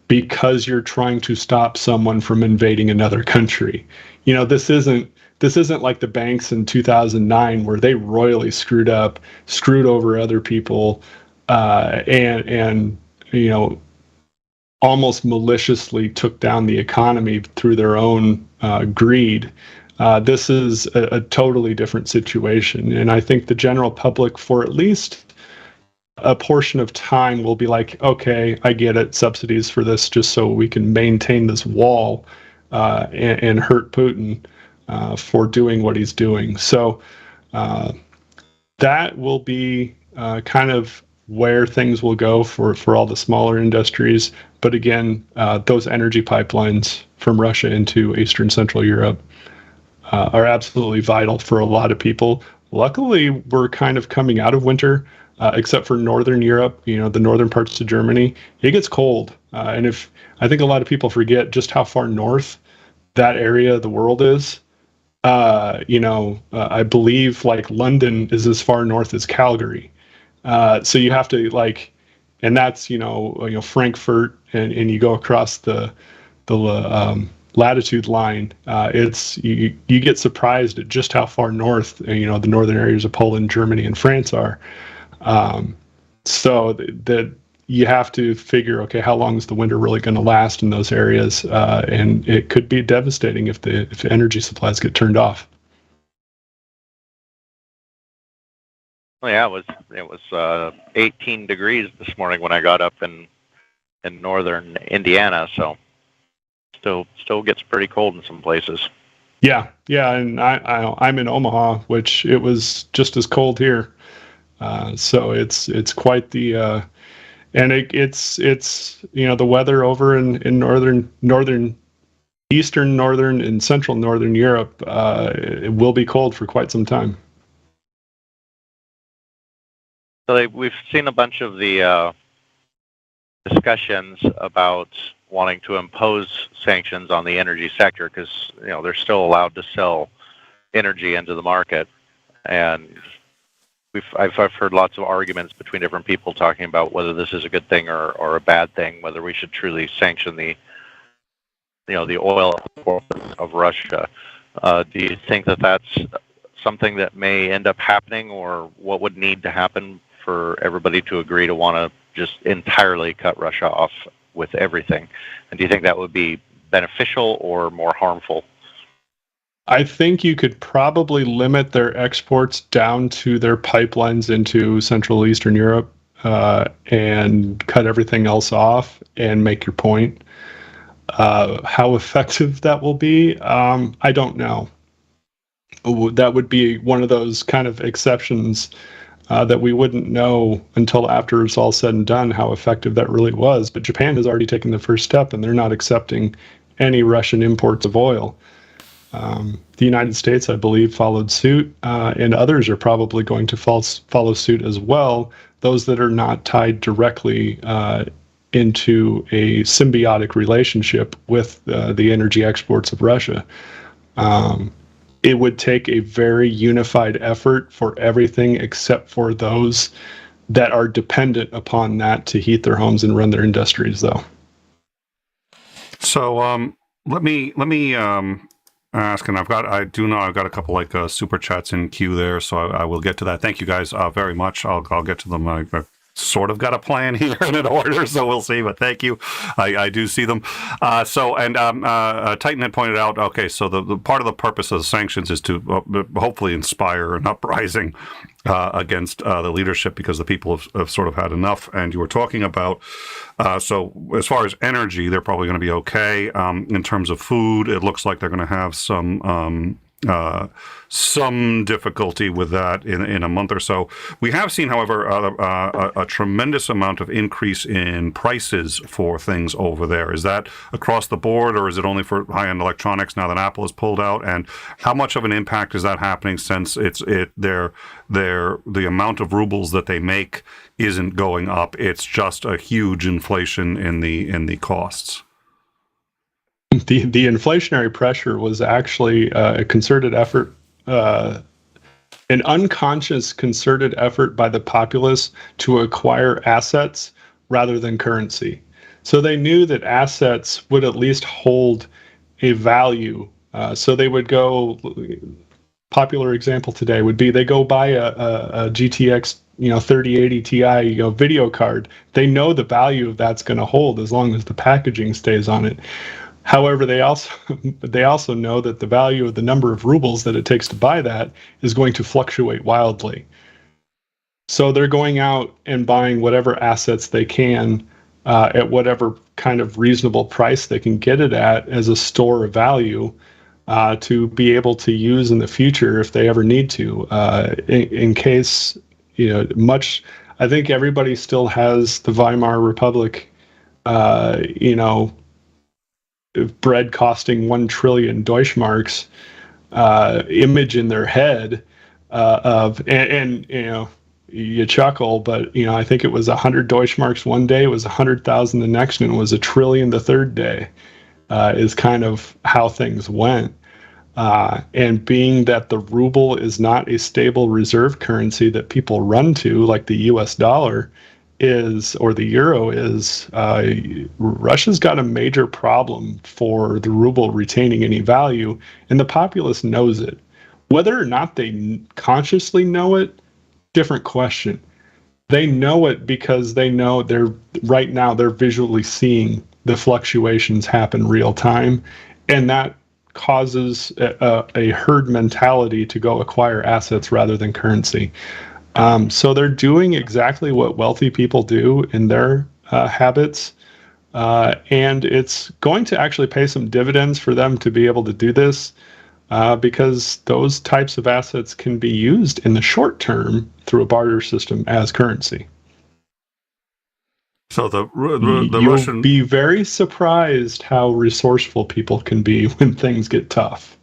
because you're trying to stop someone from invading another country. This isn't like the banks in 2009 where they royally screwed over other people, and almost maliciously took down the economy through their own greed. This is a totally different situation, and I think the general public, for at least a portion of time, will be like, okay, I get it, subsidies for this just so we can maintain this wall and hurt Putin for doing what he's doing. So that will be kind of where things will go for all the smaller industries. But again, those energy pipelines from Russia into Eastern Central Europe are absolutely vital for a lot of people. Luckily, we're kind of coming out of winter, except for Northern Europe, the northern parts of Germany. It gets cold. And I think a lot of people forget just how far north that area of the world is. I believe like London is as far north as Calgary. So you have to and that's Frankfurt, and you go across the latitude line. It's you get surprised at just how far north the northern areas of Poland, Germany, and France are. So that you have to figure, okay, how long is the winter really going to last in those areas? And it could be devastating if the energy supplies get turned off. Well, yeah, it was 18 degrees this morning when I got up in northern Indiana, so still gets pretty cold in some places. Yeah, and I'm in Omaha, which it was just as cold here. So it's quite the and it's the weather over in northern eastern northern and central northern Europe. It will be cold for quite some time. So we've seen a bunch of the discussions about wanting to impose sanctions on the energy sector because they're still allowed to sell energy into the market, and I've heard lots of arguments between different people talking about whether this is a good thing or a bad thing, whether we should truly sanction the oil of Russia. Do you think that that's something that may end up happening, or what would need to happen for everybody to agree to want to just entirely cut Russia off with everything? And do you think that would be beneficial or more harmful? I think you could probably limit their exports down to their pipelines into Central Eastern Europe and cut everything else off and make your point. How effective that will be, I don't know. That would be one of those kind of exceptions that we wouldn't know until after it's all said and done how effective that really was. But Japan has already taken the first step, and they're not accepting any Russian imports of oil. The United States, I believe, followed suit, and others are probably going to follow suit as well, those that are not tied directly into a symbiotic relationship with the energy exports of Russia. It would take a very unified effort for everything except for those that are dependent upon that to heat their homes and run their industries, though. So let me ask, and I've got a couple super chats in queue there, so I will get to that. Thank you guys very much. I'll get to them. I've sort of got a plan here in an order, so we'll see. But thank you. I do see them. Titan had pointed out. Okay, so the part of the purpose of the sanctions is to hopefully inspire an uprising against the leadership, because the people have sort of had enough. And you were talking about, so as far as energy, they're probably going to be okay. In terms of food, it looks like they're going to have some difficulty with that in a month or so. We have seen, however, a tremendous amount of increase in prices for things over there. Is that across the board, or is it only for high-end electronics now that Apple has pulled out? And how much of an impact is that happening, since the amount of rubles that they make isn't going up? It's just a huge inflation in the costs. The inflationary pressure was actually a concerted effort, an unconscious concerted effort by the populace to acquire assets rather than currency. So they knew that assets would at least hold a value. So they would go, popular example today would be, they go buy a GTX 3080 Ti video card. They know the value of that's going to hold as long as the packaging stays on it. However, they also know that the value of the number of rubles that it takes to buy that is going to fluctuate wildly. So they're going out and buying whatever assets they can at whatever kind of reasonable price they can get it at as a store of value to be able to use in the future if they ever need to. In case, I think everybody still has the Weimar Republic, bread costing 1 trillion Deutschmarks image in their head and you chuckle, but I think it was 100 Deutschmarks one day, it was 100,000 the next, and it was 1 trillion the third day, is kind of how things went. And being that the ruble is not a stable reserve currency that people run to like the US dollar, is, or the euro is, Russia's got a major problem for the ruble retaining any value, and the populace knows it. Whether or not they consciously know it, different question. They know it because they know right now they're visually seeing the fluctuations happen real time, and that causes a herd mentality to go acquire assets rather than currency. So they're doing exactly what wealthy people do in their habits, and it's going to actually pay some dividends for them to be able to do this, because those types of assets can be used in the short term through a barter system as currency. So the You'll Russian be very surprised how resourceful people can be when things get tough.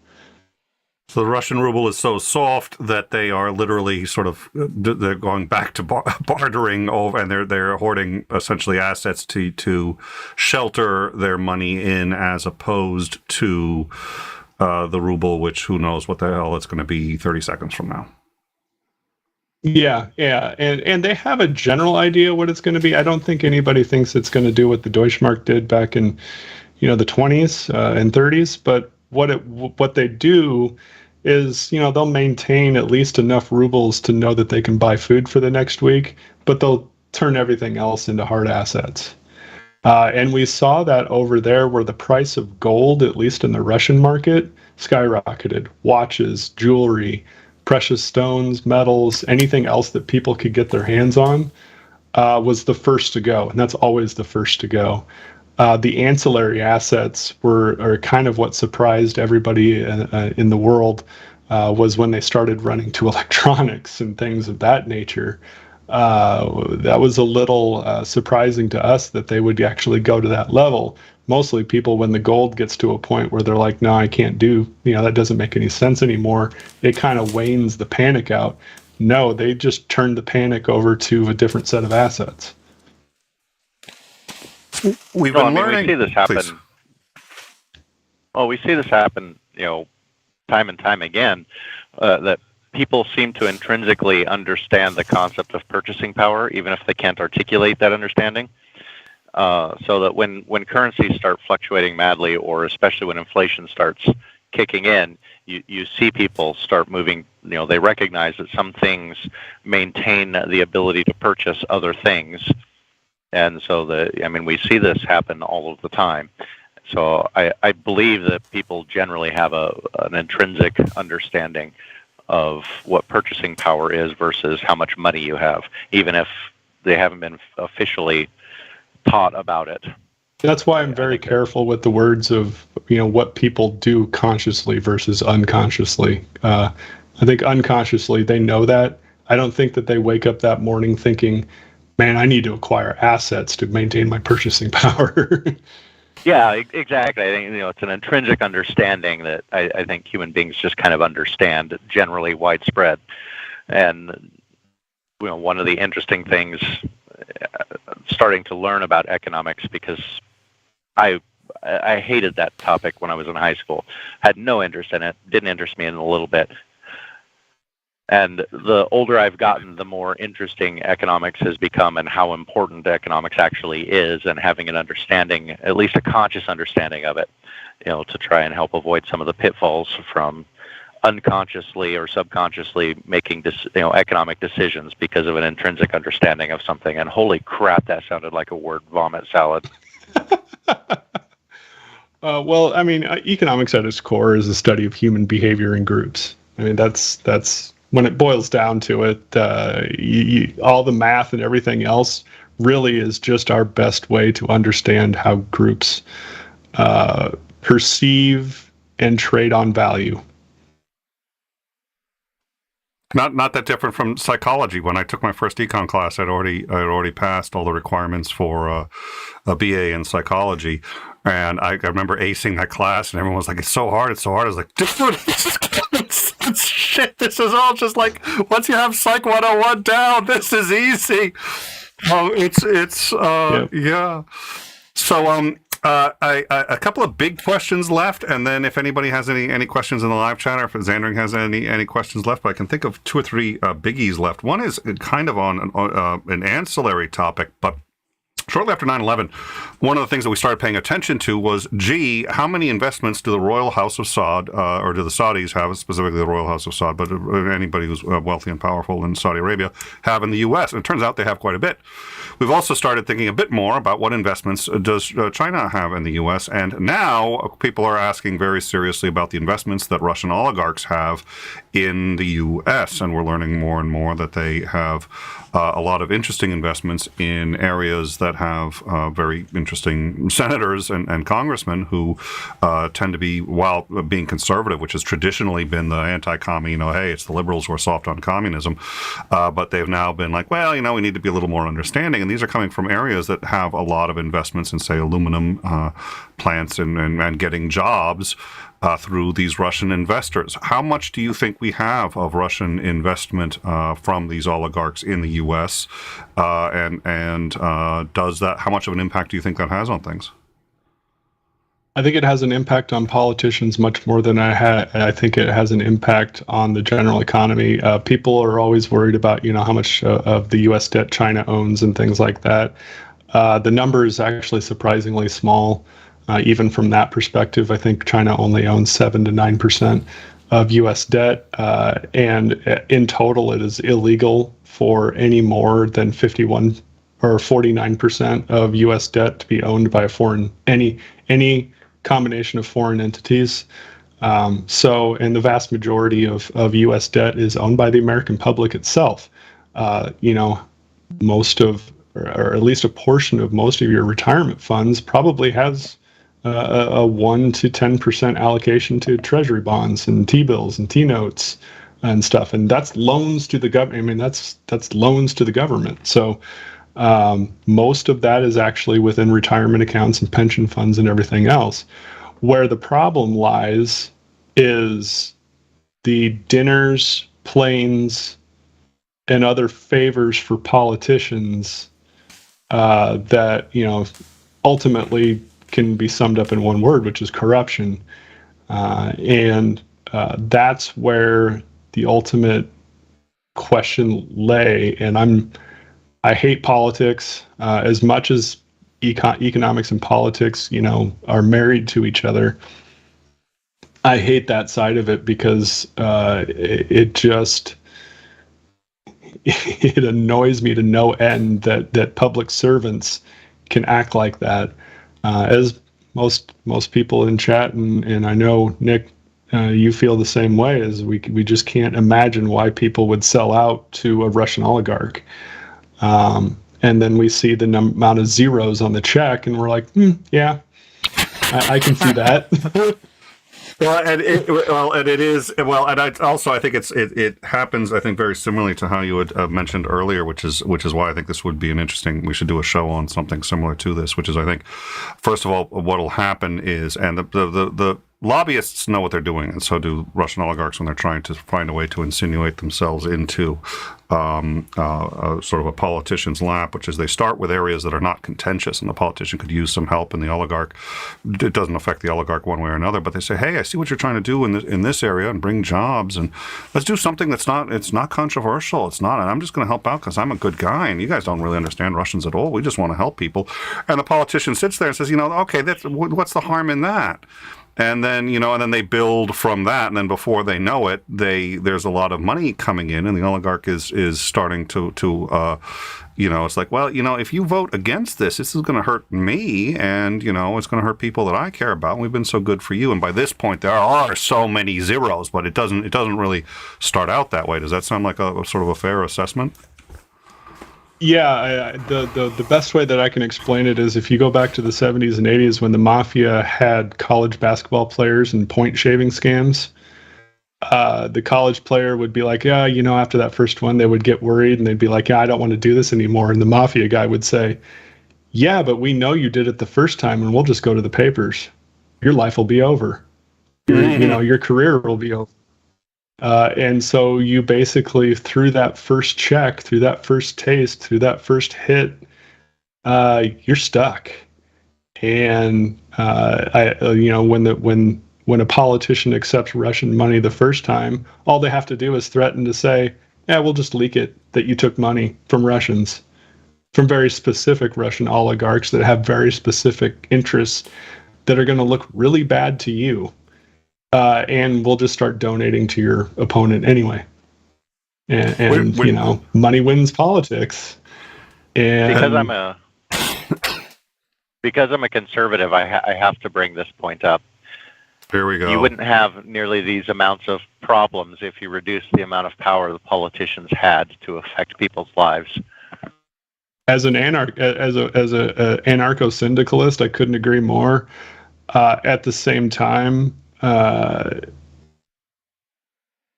So the Russian ruble is so soft that they are literally sort of they're going back to bartering over, and they're hoarding essentially assets to shelter their money in, as opposed to the ruble, which who knows what the hell it's going to be 30 seconds from now. Yeah, and they have a general idea what it's going to be. I don't think anybody thinks it's going to do what the Deutschmark did back in, the 20s and 30s. But what they do is, they'll maintain at least enough rubles to know that they can buy food for the next week, but they'll turn everything else into hard assets. And we saw that over there, where the price of gold, at least in the Russian market, skyrocketed. Watches, jewelry, precious stones, metals, anything else that people could get their hands on was the first to go, and that's always the first to go. The ancillary assets are kind of what surprised everybody in the world, was when they started running to electronics and things of that nature. That was a little surprising to us that they would actually go to that level. Mostly people, when the gold gets to a point where they're like, no, I can't do, that doesn't make any sense anymore, it kind of wanes the panic out. No, they just turned the panic over to a different set of assets. We've been learning. We see this happen. Please. Well, we see this happen, time and time again, that people seem to intrinsically understand the concept of purchasing power, even if they can't articulate that understanding. So that when currencies start fluctuating madly, or especially when inflation starts kicking in, you see people start moving. They recognize that some things maintain the ability to purchase other things, and so we see this happen all of the time. So I believe that people generally have an intrinsic understanding of what purchasing power is versus how much money you have, even if they haven't been officially taught about it. That's why I'm very careful with the words of, what people do consciously versus unconsciously. I think unconsciously they know that. I don't think that they wake up that morning thinking, man, I need to acquire assets to maintain my purchasing power. Yeah, exactly. I think, it's an intrinsic understanding that I think human beings just kind of understand, generally widespread. And, one of the interesting things starting to learn about economics, because I hated that topic when I was in high school. Had no interest in it. Didn't interest me in it a little bit. And the older I've gotten, the more interesting economics has become, and how important economics actually is, and having an understanding, at least a conscious understanding of it, to try and help avoid some of the pitfalls from unconsciously or subconsciously making economic decisions because of an intrinsic understanding of something. And holy crap, that sounded like a word vomit salad. Economics at its core is the study of human behavior in groups. That's when it boils down to it. All the math and everything else really is just our best way to understand how groups perceive and trade on value. Not that different from psychology. When I took my first econ class, I'd already passed all the requirements for a BA in psychology, and I remember acing that class, and everyone was like, "It's so hard, it's so hard." I was like, "Dude, it's shit. This is all just like once you have Psych 101 down, this is easy." Yeah. So A couple of big questions left, and then if anybody has any questions in the live chat, or if Xandring has any questions left, but I can think of 2 or 3 biggies left. One is kind of on an ancillary topic, but shortly after 9/11, one of the things that we started paying attention to was, gee, how many investments do the Royal House of Saud, or do the Saudis have, specifically the Royal House of Saud, but anybody who's wealthy and powerful in Saudi Arabia, have in the U.S.? And it turns out they have quite a bit. We've also started thinking a bit more about what investments does China have in the U.S., and now people are asking very seriously about the investments that Russian oligarchs have in the U.S., and we're learning more and more that they have a lot of interesting investments in areas that have very interesting senators and congressmen who tend to be, while being conservative, which has traditionally been the anti-commie, hey, it's the liberals who are soft on communism, but they've now been like, well, we need to be a little more understanding. And these are coming from areas that have a lot of investments in, say, aluminum plants and getting jobs through these Russian investors. How much do you think we have of Russian investment from these oligarchs in the U.S. And does that? How much of an impact do you think that has on things? I think it has an impact on politicians much more than I think it has an impact on the general economy. People are always worried about how much of the U.S. debt China owns and things like that. The number is actually surprisingly small. Even from that perspective, I think China only owns 7 to 9% of U.S. debt, and in total, it is illegal for any more than 51 or 49% of U.S. debt to be owned by any combination of foreign entities. And the vast majority of U.S. debt is owned by the American public itself. Most of, or at least a portion of most of your retirement funds probably has a 1 to 10% allocation to treasury bonds and T-bills and T-notes and stuff. And that's loans to the government. I mean, that's loans to the government. So most of that is actually within retirement accounts and pension funds and everything else. Where the problem lies is the dinners, planes, and other favors for politicians that, ultimately can be summed up in one word, which is corruption. And that's where the ultimate question lay. And I hate politics as much as economics and politics, are married to each other. I hate that side of it because it annoys me to no end that public servants can act like that. As most people in chat, and I know, Nick, you feel the same way, as we just can't imagine why people would sell out to a Russian oligarch. And then we see the amount of zeros on the check, and we're like, yeah, I can see that. I think it happens. I think very similarly to how you had mentioned earlier, which is why I think this would be an interesting. We should do a show on something similar to this. Which is, I think, first of all, what will happen is, and the lobbyists know what they're doing, and so do Russian oligarchs when they're trying to find a way to insinuate themselves into sort of a politician's lap, which is they start with areas that are not contentious, and the politician could use some help, and the oligarch, it doesn't affect the oligarch one way or another, but they say, hey, I see what you're trying to do in this area and bring jobs, and let's do something it's not controversial. It's not, and I'm just going to help out because I'm a good guy, and you guys don't really understand Russians at all. We just want to help people. And the politician sits there and says, okay, what's the harm in that? And then, and then they build from that. And then before they know it, there's a lot of money coming in, and the oligarch is starting to it's like, well, if you vote against this is going to hurt me, and, it's going to hurt people that I care about. And we've been so good for you. And by this point, there are so many zeros, but it doesn't really start out that way. Does that sound like a sort of a fair assessment? Yeah, the best way that I can explain it is if you go back to the 70s and 80s when the mafia had college basketball players and point shaving scams, the college player would be like, yeah, after that first one, they would get worried and they'd be like, yeah, I don't want to do this anymore. And the mafia guy would say, yeah, but we know you did it the first time and we'll just go to the papers. Your life will be over. Your career will be over. And so you basically, through that first check, through that first taste, through that first hit, you're stuck. And when a politician accepts Russian money the first time, all they have to do is threaten to say, "Yeah, we'll just leak it that you took money from Russians, from very specific Russian oligarchs that have very specific interests that are going to look really bad to you, and we'll just start donating to your opponent anyway." And money wins politics. And because I'm a conservative, I have to bring this point up. Here we go. You wouldn't have nearly these amounts of problems if you reduced the amount of power the politicians had to affect people's lives. As an anarcho-syndicalist, I couldn't agree more. At the same time,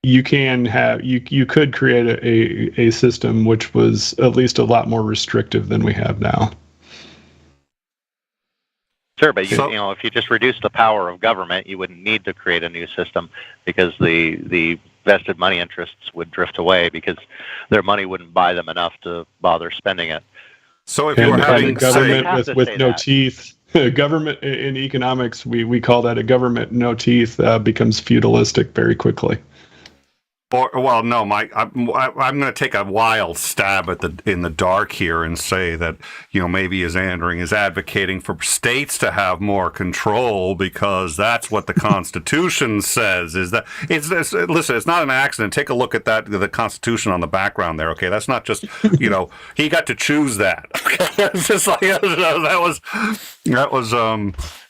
you could create a system which was at least a lot more restrictive than we have now. Sure, but if you just reduce the power of government, you wouldn't need to create a new system because the vested money interests would drift away because their money wouldn't buy them enough to bother spending it. So if you were having government with no teeth, government in economics, we call that a government no teeth becomes feudalistic very quickly. No, Mike. I'm going to take a wild stab in the dark here and say that maybe Andring is advocating for states to have more control because that's what the Constitution says. Listen, it's not an accident. Take a look at the Constitution on the background there. Okay, that's not just he got to choose that. Okay, it's just like that was.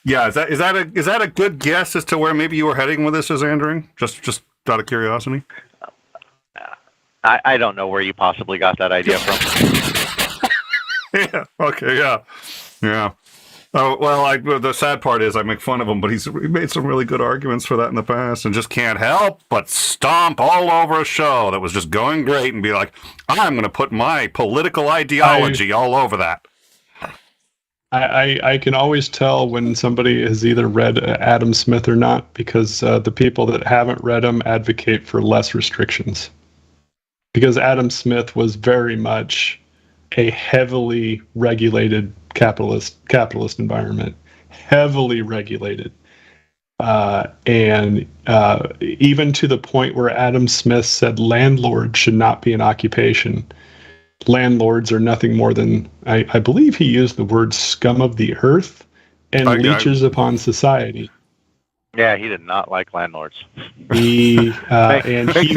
Yeah. Is that a good guess as to where maybe you were heading with this, Andring? Just out of curiosity. I don't know where you possibly got that idea from. Yeah. Okay. Yeah. Yeah. Oh well. The sad part is I make fun of him, but he made some really good arguments for that in the past, and just can't help but stomp all over a show that was just going great and be like, "I'm going to put my political ideology all over that." I can always tell when somebody has either read Adam Smith or not because the people that haven't read him advocate for less restrictions. Because Adam Smith was very much a heavily regulated capitalist environment, heavily regulated, and even to the point where Adam Smith said landlord should not be an occupation. Landlords are nothing more than, I believe he used the word scum of the earth and leeches upon society. Yeah, he did not like landlords. Makes me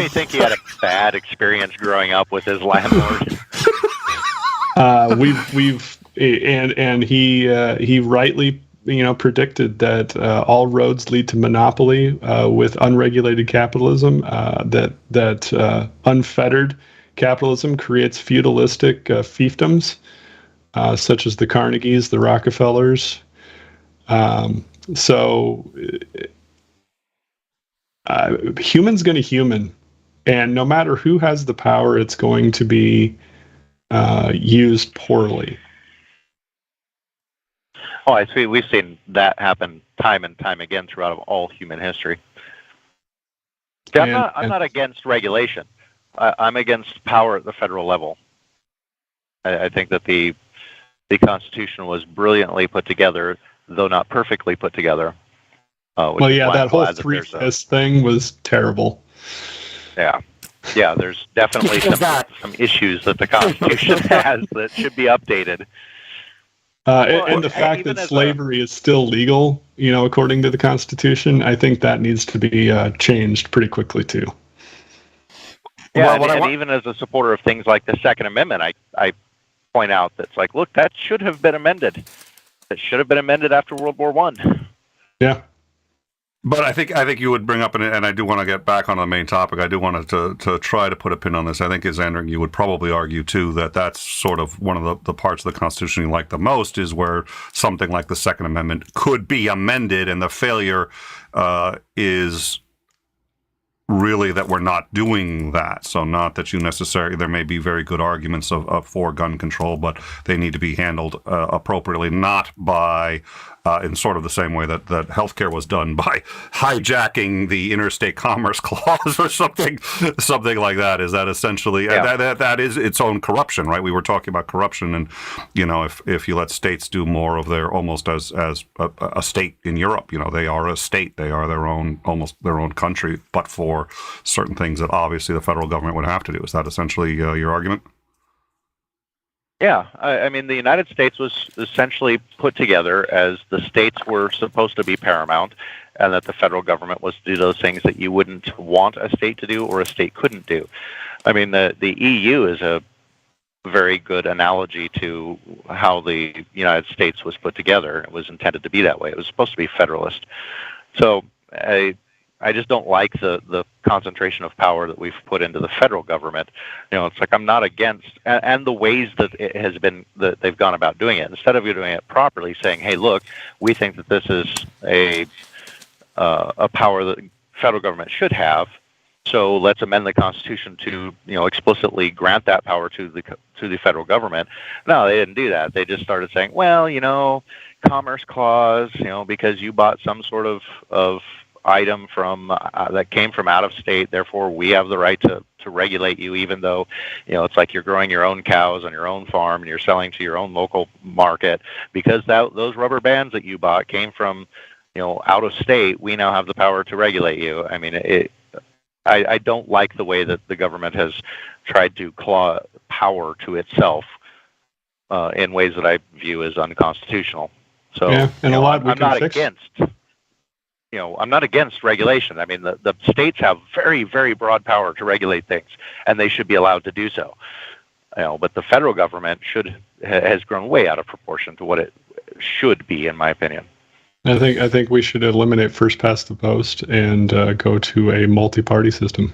think he had a bad experience growing up with his landlord. He rightly predicted that all roads lead to monopoly with unregulated capitalism. That unfettered capitalism creates feudalistic fiefdoms, such as the Carnegies, the Rockefellers. Human's going to human, and no matter who has the power, it's going to be used poorly. Oh, I see. We've seen that happen time and time again throughout all human history. I'm not against regulation. I'm against power at the federal level. I think that the Constitution was brilliantly put together, though not perfectly put together. That whole three-fifths thing was terrible. Yeah, there's definitely some issues that the Constitution has that should be updated. And the fact that slavery is still legal, according to the Constitution, I think that needs to be changed pretty quickly too. Yeah, and even as a supporter of things like the Second Amendment, I point out that it's like, look, that should have been amended. It should have been amended after World War I. Yeah. But I think you would bring up, and I do want to get back on the main topic. I do want to try to put a pin on this. I think, as Andring, you would probably argue too that that's sort of one of the parts of the Constitution you like the most is where something like the Second Amendment could be amended, and the failure is really that we're not doing that. So not that there may be very good arguments for gun control, but they need to be handled appropriately, not by in sort of the same way that healthcare was done by hijacking the interstate commerce clause or something like that. Is that essentially that is its own corruption, right? We were talking about corruption, and if you let states do more of their, almost as a state in Europe, they are a state, they are almost their own country, but for certain things that obviously the federal government would have to do. Is that essentially your argument? Yeah, I mean, the United States was essentially put together as the states were supposed to be paramount, and that the federal government was to do those things that you wouldn't want a state to do or a state couldn't do. I mean, the EU is a very good analogy to how the United States was put together. It was intended to be that way. It was supposed to be federalist. So I just don't like the concentration of power that we've put into the federal government. It's like I'm not against, and the ways that it has been, that they've gone about doing it. Instead of doing it properly, saying, "Hey, look, we think that this is a power that the federal government should have, so let's amend the Constitution to explicitly grant that power to the federal government." No, they didn't do that. They just started saying, "Well, Commerce Clause, because you bought some sort of item from that came from out of state, therefore we have the right to regulate you, even though it's like you're growing your own cows on your own farm and you're selling to your own local market, because those rubber bands that you bought came from out of state. We now have the power to regulate you." I mean, I don't like the way that the government has tried to claw power to itself in ways that I view as unconstitutional. So and a lot we I'm can not fix. I'm not against regulation. I mean, the states have very, very broad power to regulate things, and they should be allowed to do so. But the federal government has grown way out of proportion to what it should be, in my opinion. I think we should eliminate first past the post and go to a multi-party system.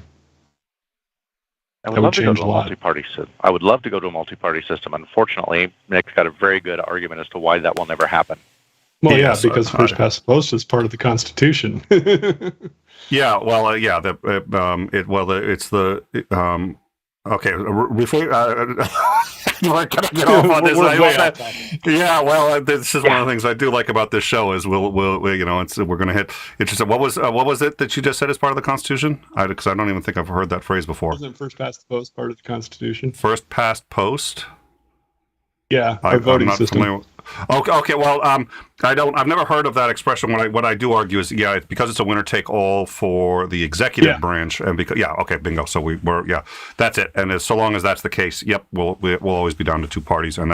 I would love to go to a multi-party system. I would love to go to a multi-party system. Unfortunately, Nick's got a very good argument as to why that will never happen. Well, because first past the post is part of the Constitution. Yeah, well, it's the okay. We're gonna get off on this. Yeah, well, this is one of the things I do like about this show is we're gonna hit. Interesting. What was it that you just said as part of the Constitution? Because I don't even think I've heard that phrase before. Isn't first past the post part of the Constitution? First past post. Yeah, our voting system. Familiar. Okay. Well, I've never heard of that expression. What I do argue is, it's because it's a winner take all for the executive branch, and because bingo. So we're that's it. And so long as that's the case, we'll always be down to two parties, and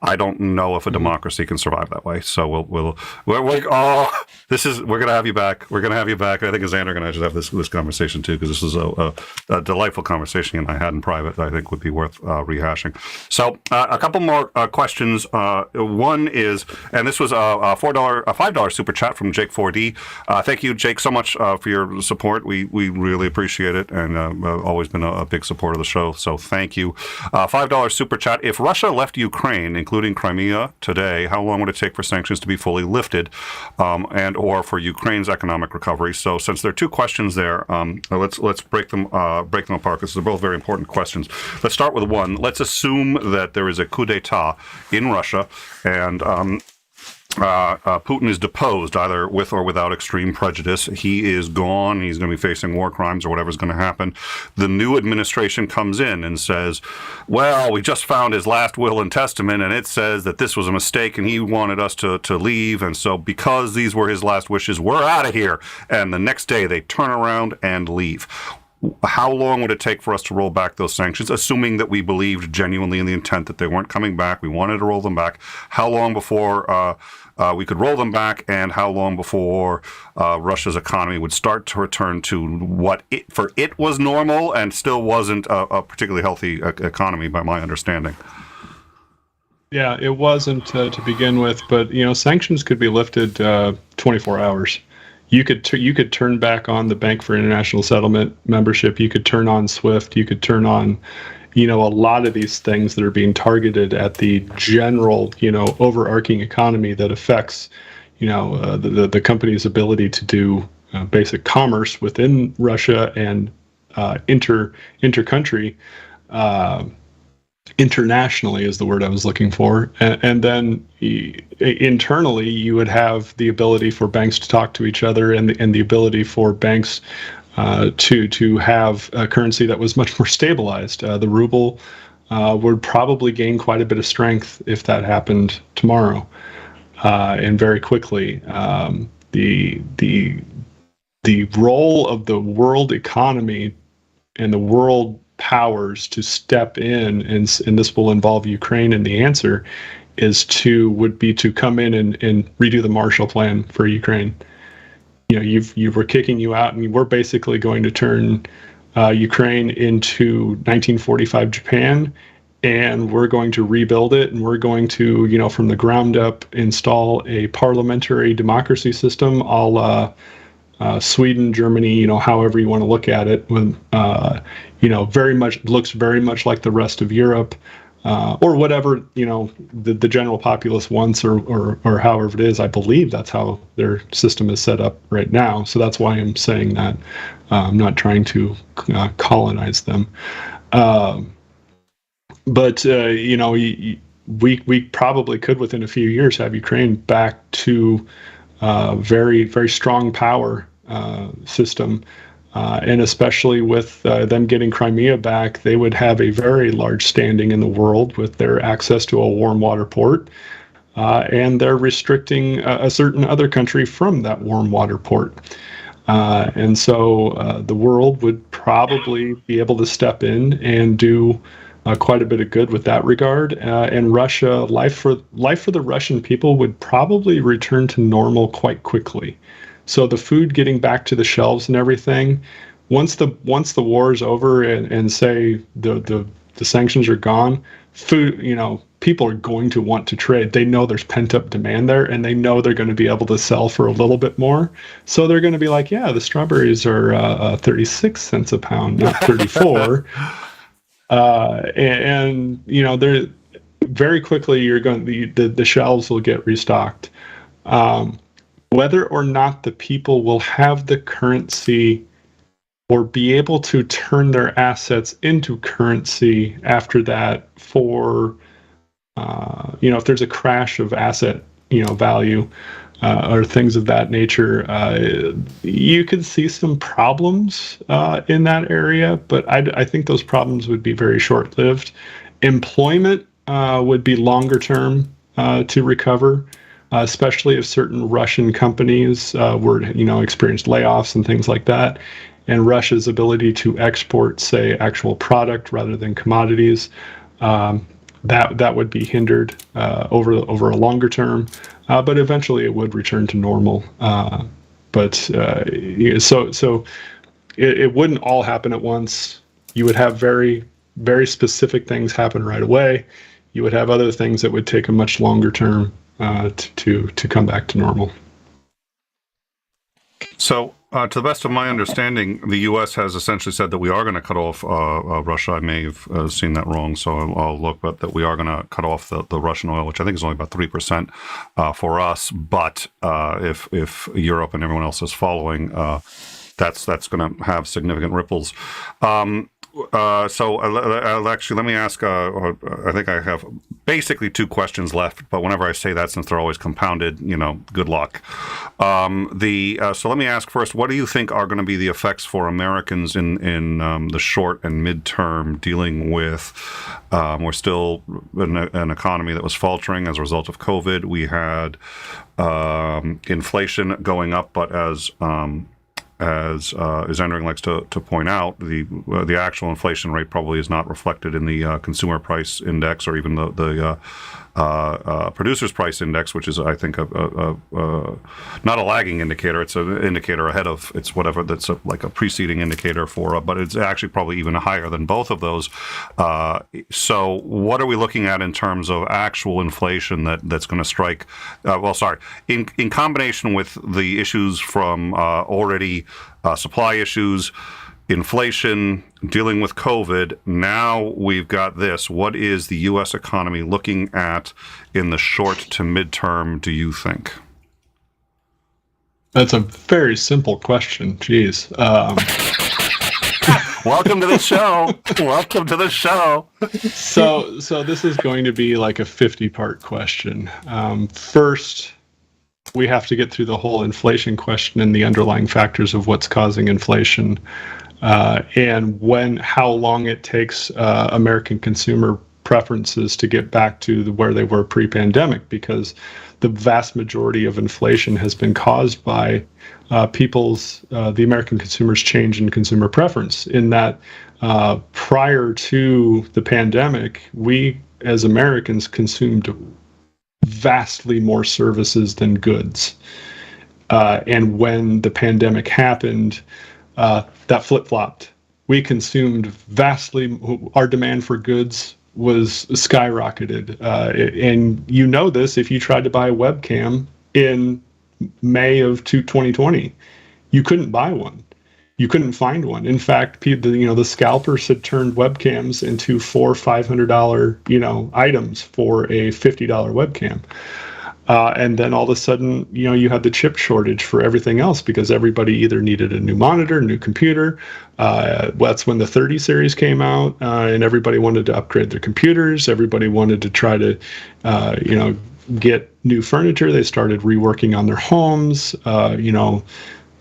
I don't know if a democracy can survive that way. So we're gonna have you back. We're gonna have you back. I think Xander and I should have this conversation too, because this is a delightful conversation and I had in private that I think would be worth rehashing. So a couple more questions. One is, and this was a $5 super chat from Jake 4D. Thank you, Jake, so much for your support. We really appreciate it, and always been a big supporter of the show. So thank you. $5 super chat. If Russia left Ukraine, including Crimea, today, how long would it take for sanctions to be fully lifted, and or for Ukraine's economic recovery? So since there are two questions there, let's break them apart because they're both very important questions. Let's start with one. Let's assume that there is a coup d'état in Russia, and Putin is deposed, either with or without extreme prejudice. He is gone. He's going to be facing war crimes or whatever's going to happen. The new administration comes in and says, well, we just found his last will and testament, and it says that this was a mistake and he wanted us to leave. And so because these were his last wishes, we're out of here. And the next day they turn around and leave. How long would it take for us to roll back those sanctions, assuming that we believed genuinely in the intent that they weren't coming back, we wanted to roll them back? How long before we could roll them back, and how long before Russia's economy would start to return to what for it was normal and still wasn't a particularly healthy economy, by my understanding? Yeah, it wasn't to begin with, but sanctions could be lifted 24 hours. You could turn back on the Bank for International Settlement membership. You could turn on SWIFT. You could turn on, a lot of these things that are being targeted at the general, overarching economy that affects, the company's ability to do basic commerce within Russia and inter-country. internationally is the word I was looking for. And then internally, you would have the ability for banks to talk to each other, and the ability for banks to have a currency that was much more stabilized. The ruble would probably gain quite a bit of strength if that happened tomorrow, and very quickly. The role of the world economy and the world powers to step in, and this will involve Ukraine, and the answer would be to come in and redo the Marshall Plan for Ukraine. You were kicking you out, and we're basically going to turn Ukraine into 1945 Japan, and we're going to rebuild it, and we're going to, from the ground up, install a parliamentary democracy system, a la Sweden, Germany, however you want to look at it, with, looks very much like the rest of Europe, or whatever, the general populace wants, or however it is. I believe that's how their system is set up right now. So that's why I'm saying that. I'm not trying to colonize them. But we probably could, within a few years, have Ukraine back to very, very strong power system, and especially with them getting Crimea back, they would have a very large standing in the world with their access to a warm water port, and they're restricting a certain other country from that warm water port. And so the world would probably be able to step in and do quite a bit of good with that regard. And Russia, life for the Russian people would probably return to normal quite quickly. So the food getting back to the shelves and everything, once the war is over, and say the sanctions are gone, food, people are going to want to trade. They know there's pent up demand there, and they know they're going to be able to sell for a little bit more. So they're going to be like, yeah, the strawberries are 36 cents a pound, not 34. And they're very quickly, the shelves will get restocked. Whether or not the people will have the currency or be able to turn their assets into currency after that, for if there's a crash of asset value, or things of that nature, you could see some problems in that area, but I think those problems would be very short-lived. Employment would be longer term to recover, especially if certain Russian companies were, experienced layoffs and things like that. And Russia's ability to export, say, actual product rather than commodities, that would be hindered over a longer term. But eventually it would return to normal. So it wouldn't all happen at once. You would have very, very specific things happen right away. You would have other things that would take a much longer term to come back to normal. So, to the best of my understanding, the U.S. has essentially said that we are going to cut off Russia. I may have seen that wrong, so I'll look, but that we are going to cut off the Russian oil, which I think is only about 3% for us. But if Europe and everyone else is following, that's going to have significant ripples. So actually, let me ask, I think I have basically two questions left, but whenever I say that, since they're always compounded, good luck. So let me ask first, what do you think are going to be the effects for Americans in the short and midterm, dealing with, we're still in an economy that was faltering as a result of COVID. We had inflation going up, but as Endring likes to point out, the actual inflation rate probably is not reflected in the consumer price index, or even the producer's price index, which is, I think, not a lagging indicator. It's an indicator ahead of, it's whatever, that's like a preceding indicator for, but it's actually probably even higher than both of those. So what are we looking at in terms of actual inflation that's going to strike, in combination with the issues from already supply issues, inflation, dealing with COVID, now we've got this. What is the U.S. economy looking at in the short to midterm, do you think? That's a very simple question. Jeez. Welcome to the show. Welcome to the show. So this is going to be like a 50-part question. First, we have to get through the whole inflation question and the underlying factors of what's causing inflation, and how long it takes American consumer preferences to get back to where they were pre-pandemic, because the vast majority of inflation has been caused by the American consumers' change in consumer preference. In that, prior to the pandemic, we as Americans consumed vastly more services than goods. And when the pandemic happened, that flip-flopped. We consumed vastly, our demand for goods was skyrocketed. And you know this if you tried to buy a webcam in May of 2020. You couldn't buy one. You couldn't find one. In fact, the scalpers had turned webcams into $400-$500 items for a $50 webcam. And then all of a sudden, you had the chip shortage for everything else because everybody either needed a new monitor, new computer. That's when the 30 series came out, and everybody wanted to upgrade their computers. Everybody wanted to try to, get new furniture. They started reworking on their homes.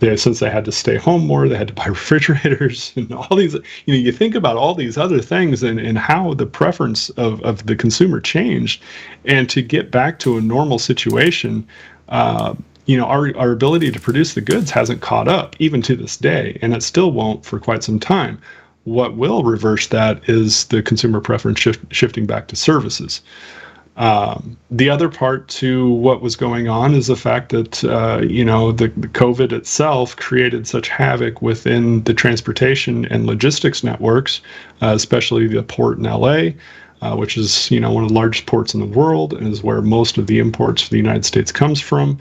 Since they had to stay home more, they had to buy refrigerators and all these. You think about all these other things and how the preference of the consumer changed, and to get back to a normal situation, our ability to produce the goods hasn't caught up even to this day, and it still won't for quite some time. What will reverse that is the consumer preference shifting back to services. The other part to what was going on is the fact that, the COVID itself created such havoc within the transportation and logistics networks, especially the port in LA, which is, one of the largest ports in the world and is where most of the imports for the United States comes from.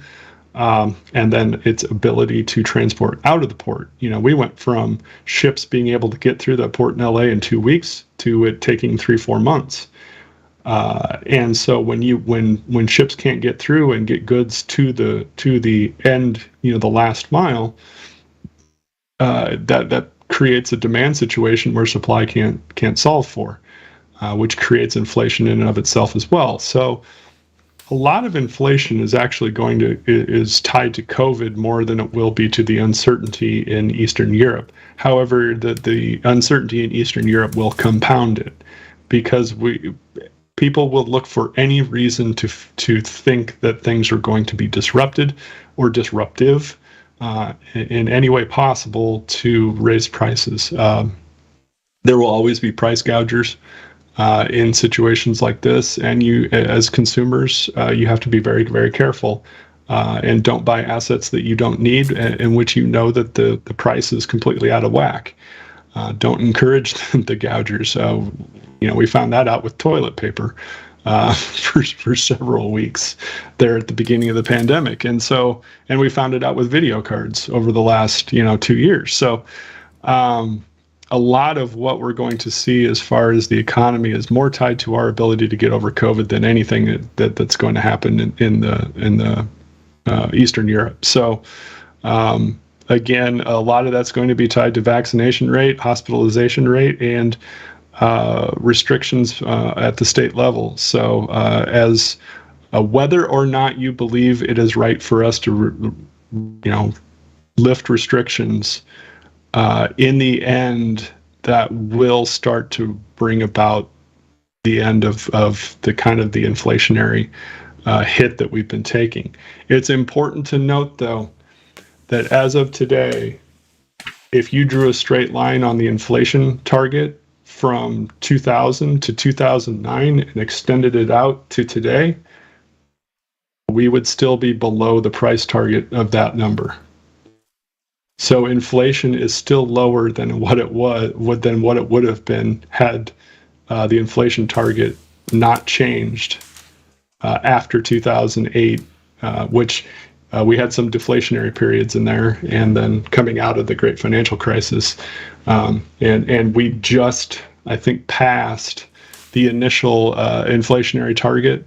And then its ability to transport out of the port. We went from ships being able to get through that port in LA in 2 weeks to it taking 3-4 months. And so when ships can't get through and get goods to the end, the last mile, that creates a demand situation where supply can't solve for, which creates inflation in and of itself as well. So a lot of inflation is actually is tied to COVID more than it will be to the uncertainty in Eastern Europe. However, the uncertainty in Eastern Europe will compound it, because people will look for any reason to think that things are going to be disrupted or disruptive in any way possible to raise prices. There will always be price gougers in situations like this, and you, as consumers, you have to be very, very careful and don't buy assets that you don't need, in which that the price is completely out of whack. Don't encourage the gougers. We found that out with toilet paper for several weeks there at the beginning of the pandemic. And we found it out with video cards over the last, 2 years. So a lot of what we're going to see as far as the economy is more tied to our ability to get over COVID than anything that's going to happen in the Eastern Europe. So again, a lot of that's going to be tied to vaccination rate, hospitalization rate, and restrictions at the state level. So as whether or not you believe it is right for us to, lift restrictions, in the end, that will start to bring about the end of the kind of the inflationary hit that we've been taking. It's important to note, though, that as of today, if you drew a straight line on the inflation target from 2000 to 2009 and extended it out to today, we would still be below the price target of that number. So inflation is still lower than what it would have been had the inflation target not changed after 2008, which we had some deflationary periods in there, and then coming out of the great financial crisis, and we just, I think, passed the initial inflationary target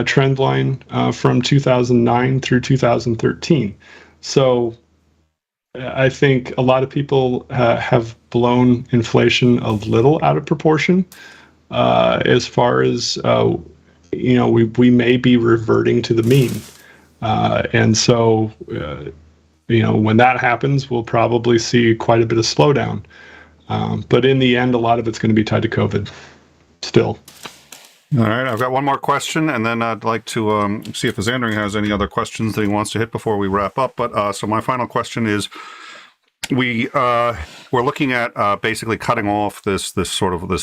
trend line from 2009 through 2013. So I think a lot of people have blown inflation a little out of proportion. As far as we may be reverting to the mean, and so when that happens, we'll probably see quite a bit of slowdown. But in the end, a lot of it's going to be tied to COVID still. All right, I've got one more question, and then I'd like to see if Xandring has any other questions that he wants to hit before we wrap up. But so my final question is, we're looking at basically cutting off this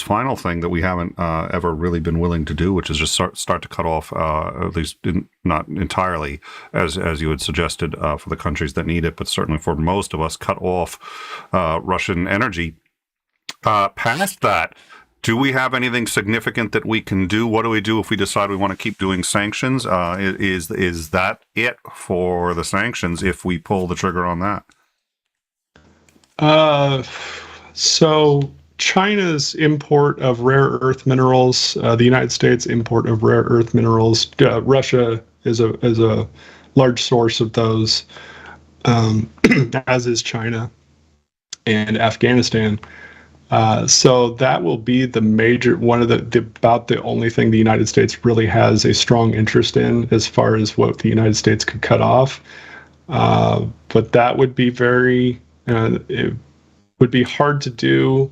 final thing that we haven't ever really been willing to do, which is just start to cut off, at least not entirely, as you had suggested, for the countries that need it, but certainly for most of us, cut off Russian energy. Past that, do we have anything significant that we can do? What do we do if we decide we want to keep doing sanctions? Is that it for the sanctions if we pull the trigger on that? So China's import of rare earth minerals, the United States import of rare earth minerals, Russia is a large source of those, as is China and Afghanistan. So that will be the major about the only thing the United States really has a strong interest in as far as what the United States could cut off. But that would be it would be hard to do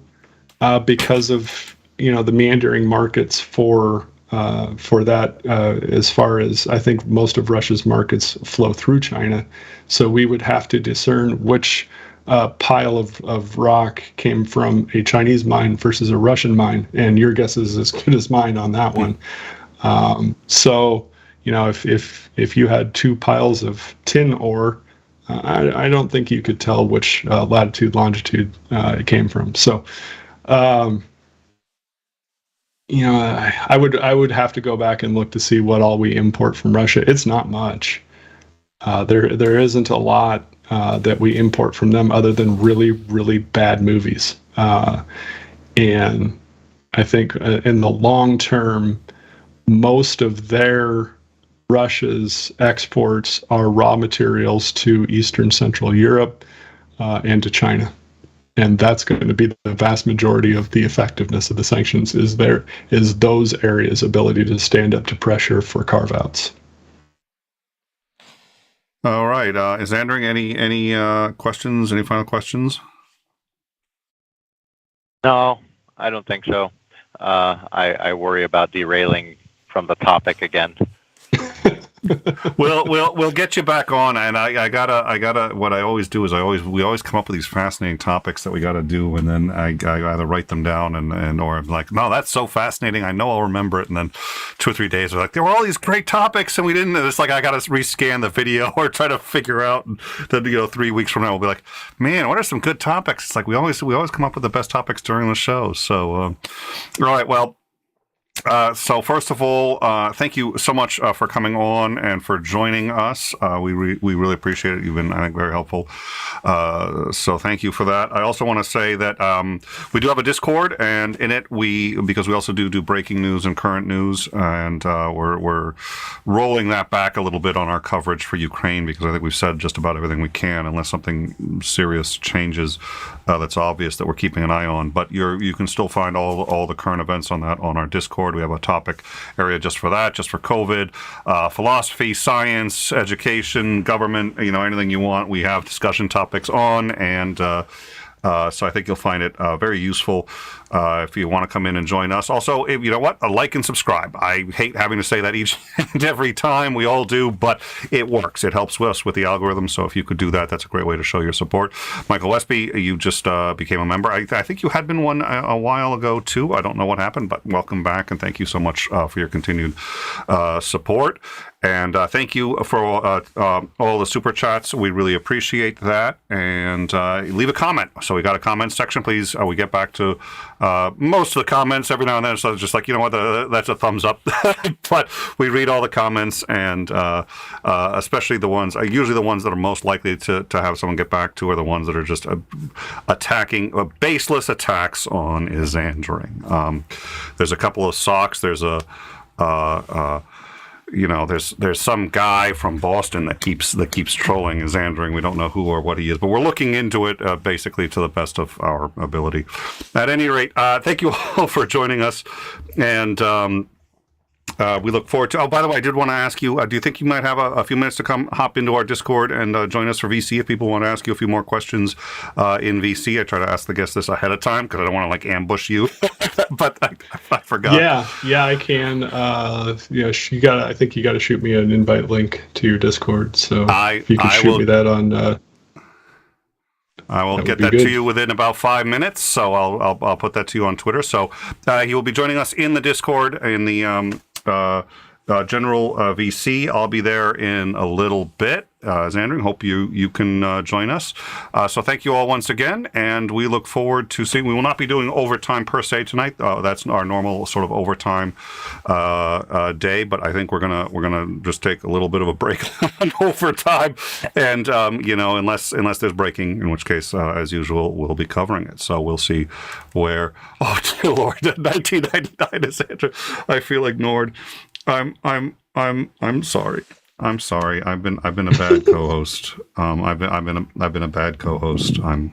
because of the meandering markets for that. As far as I think most of Russia's markets flow through China, so we would have to discern which pile of rock came from a Chinese mine versus a Russian mine, and your guess is as good as mine on that one. So if you had two piles of tin ore, I don't think you could tell which latitude, longitude it came from. So, I would have to go back and look to see what all we import from Russia. It's not much. There isn't a lot that we import from them other than really, really bad movies. And I think in the long term, most of Russia's exports are raw materials to Eastern Central Europe and to China. And that's going to be the vast majority of the effectiveness of the sanctions is those areas' ability to stand up to pressure for carve-outs. All right. Is Xandring any questions? Any final questions? No, I don't think so. I worry about derailing from the topic again. We'll get you back on, and I gotta. What I always do is we always come up with these fascinating topics that we gotta do, and then I either write them down or I'm like, no, that's so fascinating, I know I'll remember it, and then 2 or 3 days are like, there were all these great topics and we didn't. It's like I gotta rescan the video or try to figure out. And then 3 weeks from now we'll be like, man, what are some good topics? It's like we always come up with the best topics during the show. So, all right, well. So first of all, thank you so much for coming on and for joining us. We really appreciate it. You've been, I think, very helpful. So thank you for that. I also want to say that we do have a Discord, and in it because we also do breaking news and current news, and we're rolling that back a little bit on our coverage for Ukraine, because I think we've said just about everything we can, unless something serious changes that's obvious that we're keeping an eye on. But you can still find all the current events on our Discord. We have a topic area just for that, just for COVID, philosophy, science, education, government, anything you want. We have discussion topics on, and so I think you'll find it very useful if you want to come in and join us. Also, you know what? Like and subscribe. I hate having to say that each and every time. We all do, but it works. It helps us with the algorithm. So if you could do that, that's a great way to show your support. Michael Westby, you just became a member. I think you had been one a while ago, too. I don't know what happened, but welcome back, and thank you so much for your continued support. And thank you for all the super chats. We really appreciate that. And leave a comment. So we got a comment section, please. We get back to most of the comments every now and then. So it's just like, you know what, that's a thumbs up. But we read all the comments, and especially the ones, usually the ones that are most likely to have someone get back to are the ones that are just attacking, baseless attacks on Xandring. There's a couple of socks. There's there's some guy from Boston that keeps trolling Xandring. We don't know who or what he is, but we're looking into it basically to the best of our ability. At any rate, thank you all for joining us, and we look forward to. Oh, by the way, I did want to ask you: do you think you might have a few minutes to come hop into our Discord and join us for VC if people want to ask you a few more questions in VC? I try to ask the guests this ahead of time because I don't want to ambush you, but I forgot. Yeah, I can. I think you got to shoot me an invite link to your Discord. So if you can shoot me that on. I will get that to you within about 5 minutes. So I'll put that to you on Twitter. So he will be joining us in the Discord in the general VC. I'll be there in a little bit. Xandring, hope you can join us. So thank you all once again, and we look forward to seeing. We will not be doing overtime per se tonight. That's our normal sort of overtime day, but I think we're gonna just take a little bit of a break on overtime, and unless there's breaking, in which case, as usual, we'll be covering it. So we'll see where. Oh dear Lord, 1999 is Andrew. I feel ignored. I'm sorry. I'm sorry. I've been a bad co-host. I've been a bad co-host. I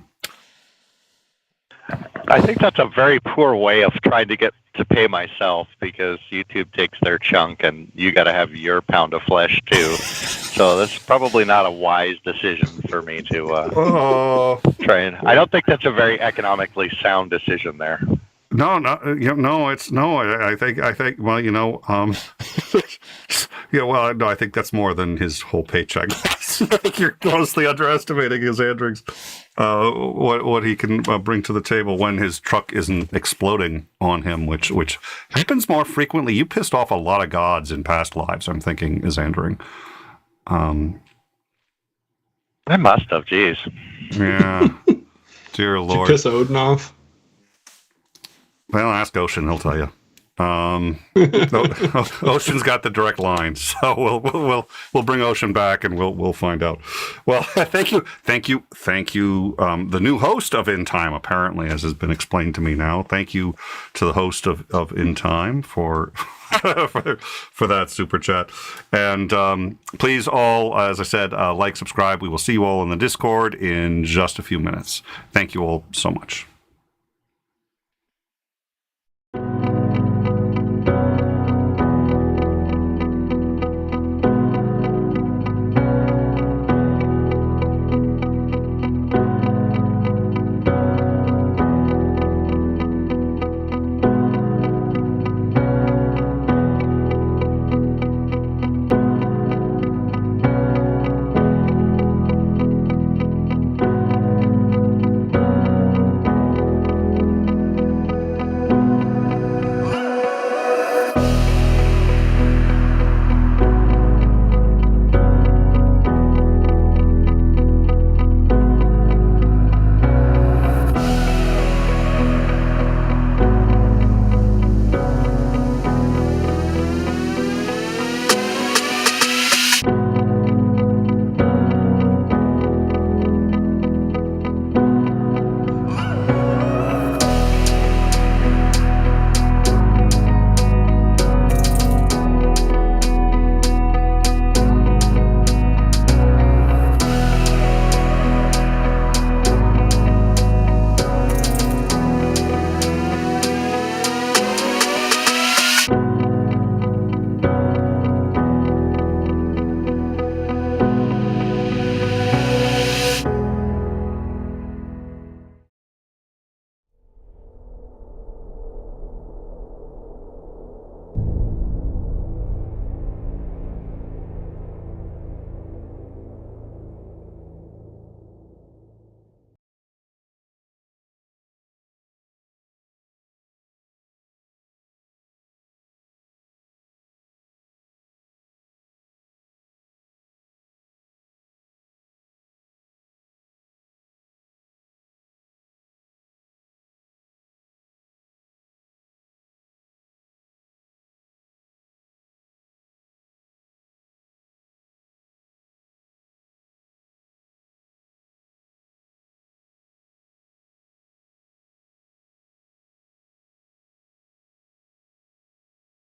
think that's a very poor way of trying to get to pay myself, because YouTube takes their chunk and you got to have your pound of flesh too. So that's probably not a wise decision for me to try and. I don't think that's a very economically sound decision there. No, it's no. I think. Well, I think that's more than his whole paycheck. I think you're grossly underestimating Xandring's what he can bring to the table when his truck isn't exploding on him, which happens more frequently. You pissed off a lot of gods in past lives, I'm thinking, Xandring. I must have. Jeez. Yeah. Dear Lord. Did you piss Odin off? Well, ask Ocean; he'll tell you. Ocean's got the direct line, so we'll bring Ocean back and we'll find out. Well, thank you. The new host of In Time, apparently, as has been explained to me now. Thank you to the host of In Time for that super chat. And please all, as I said, like, subscribe. We will see you all in the Discord in just a few minutes. Thank you all so much.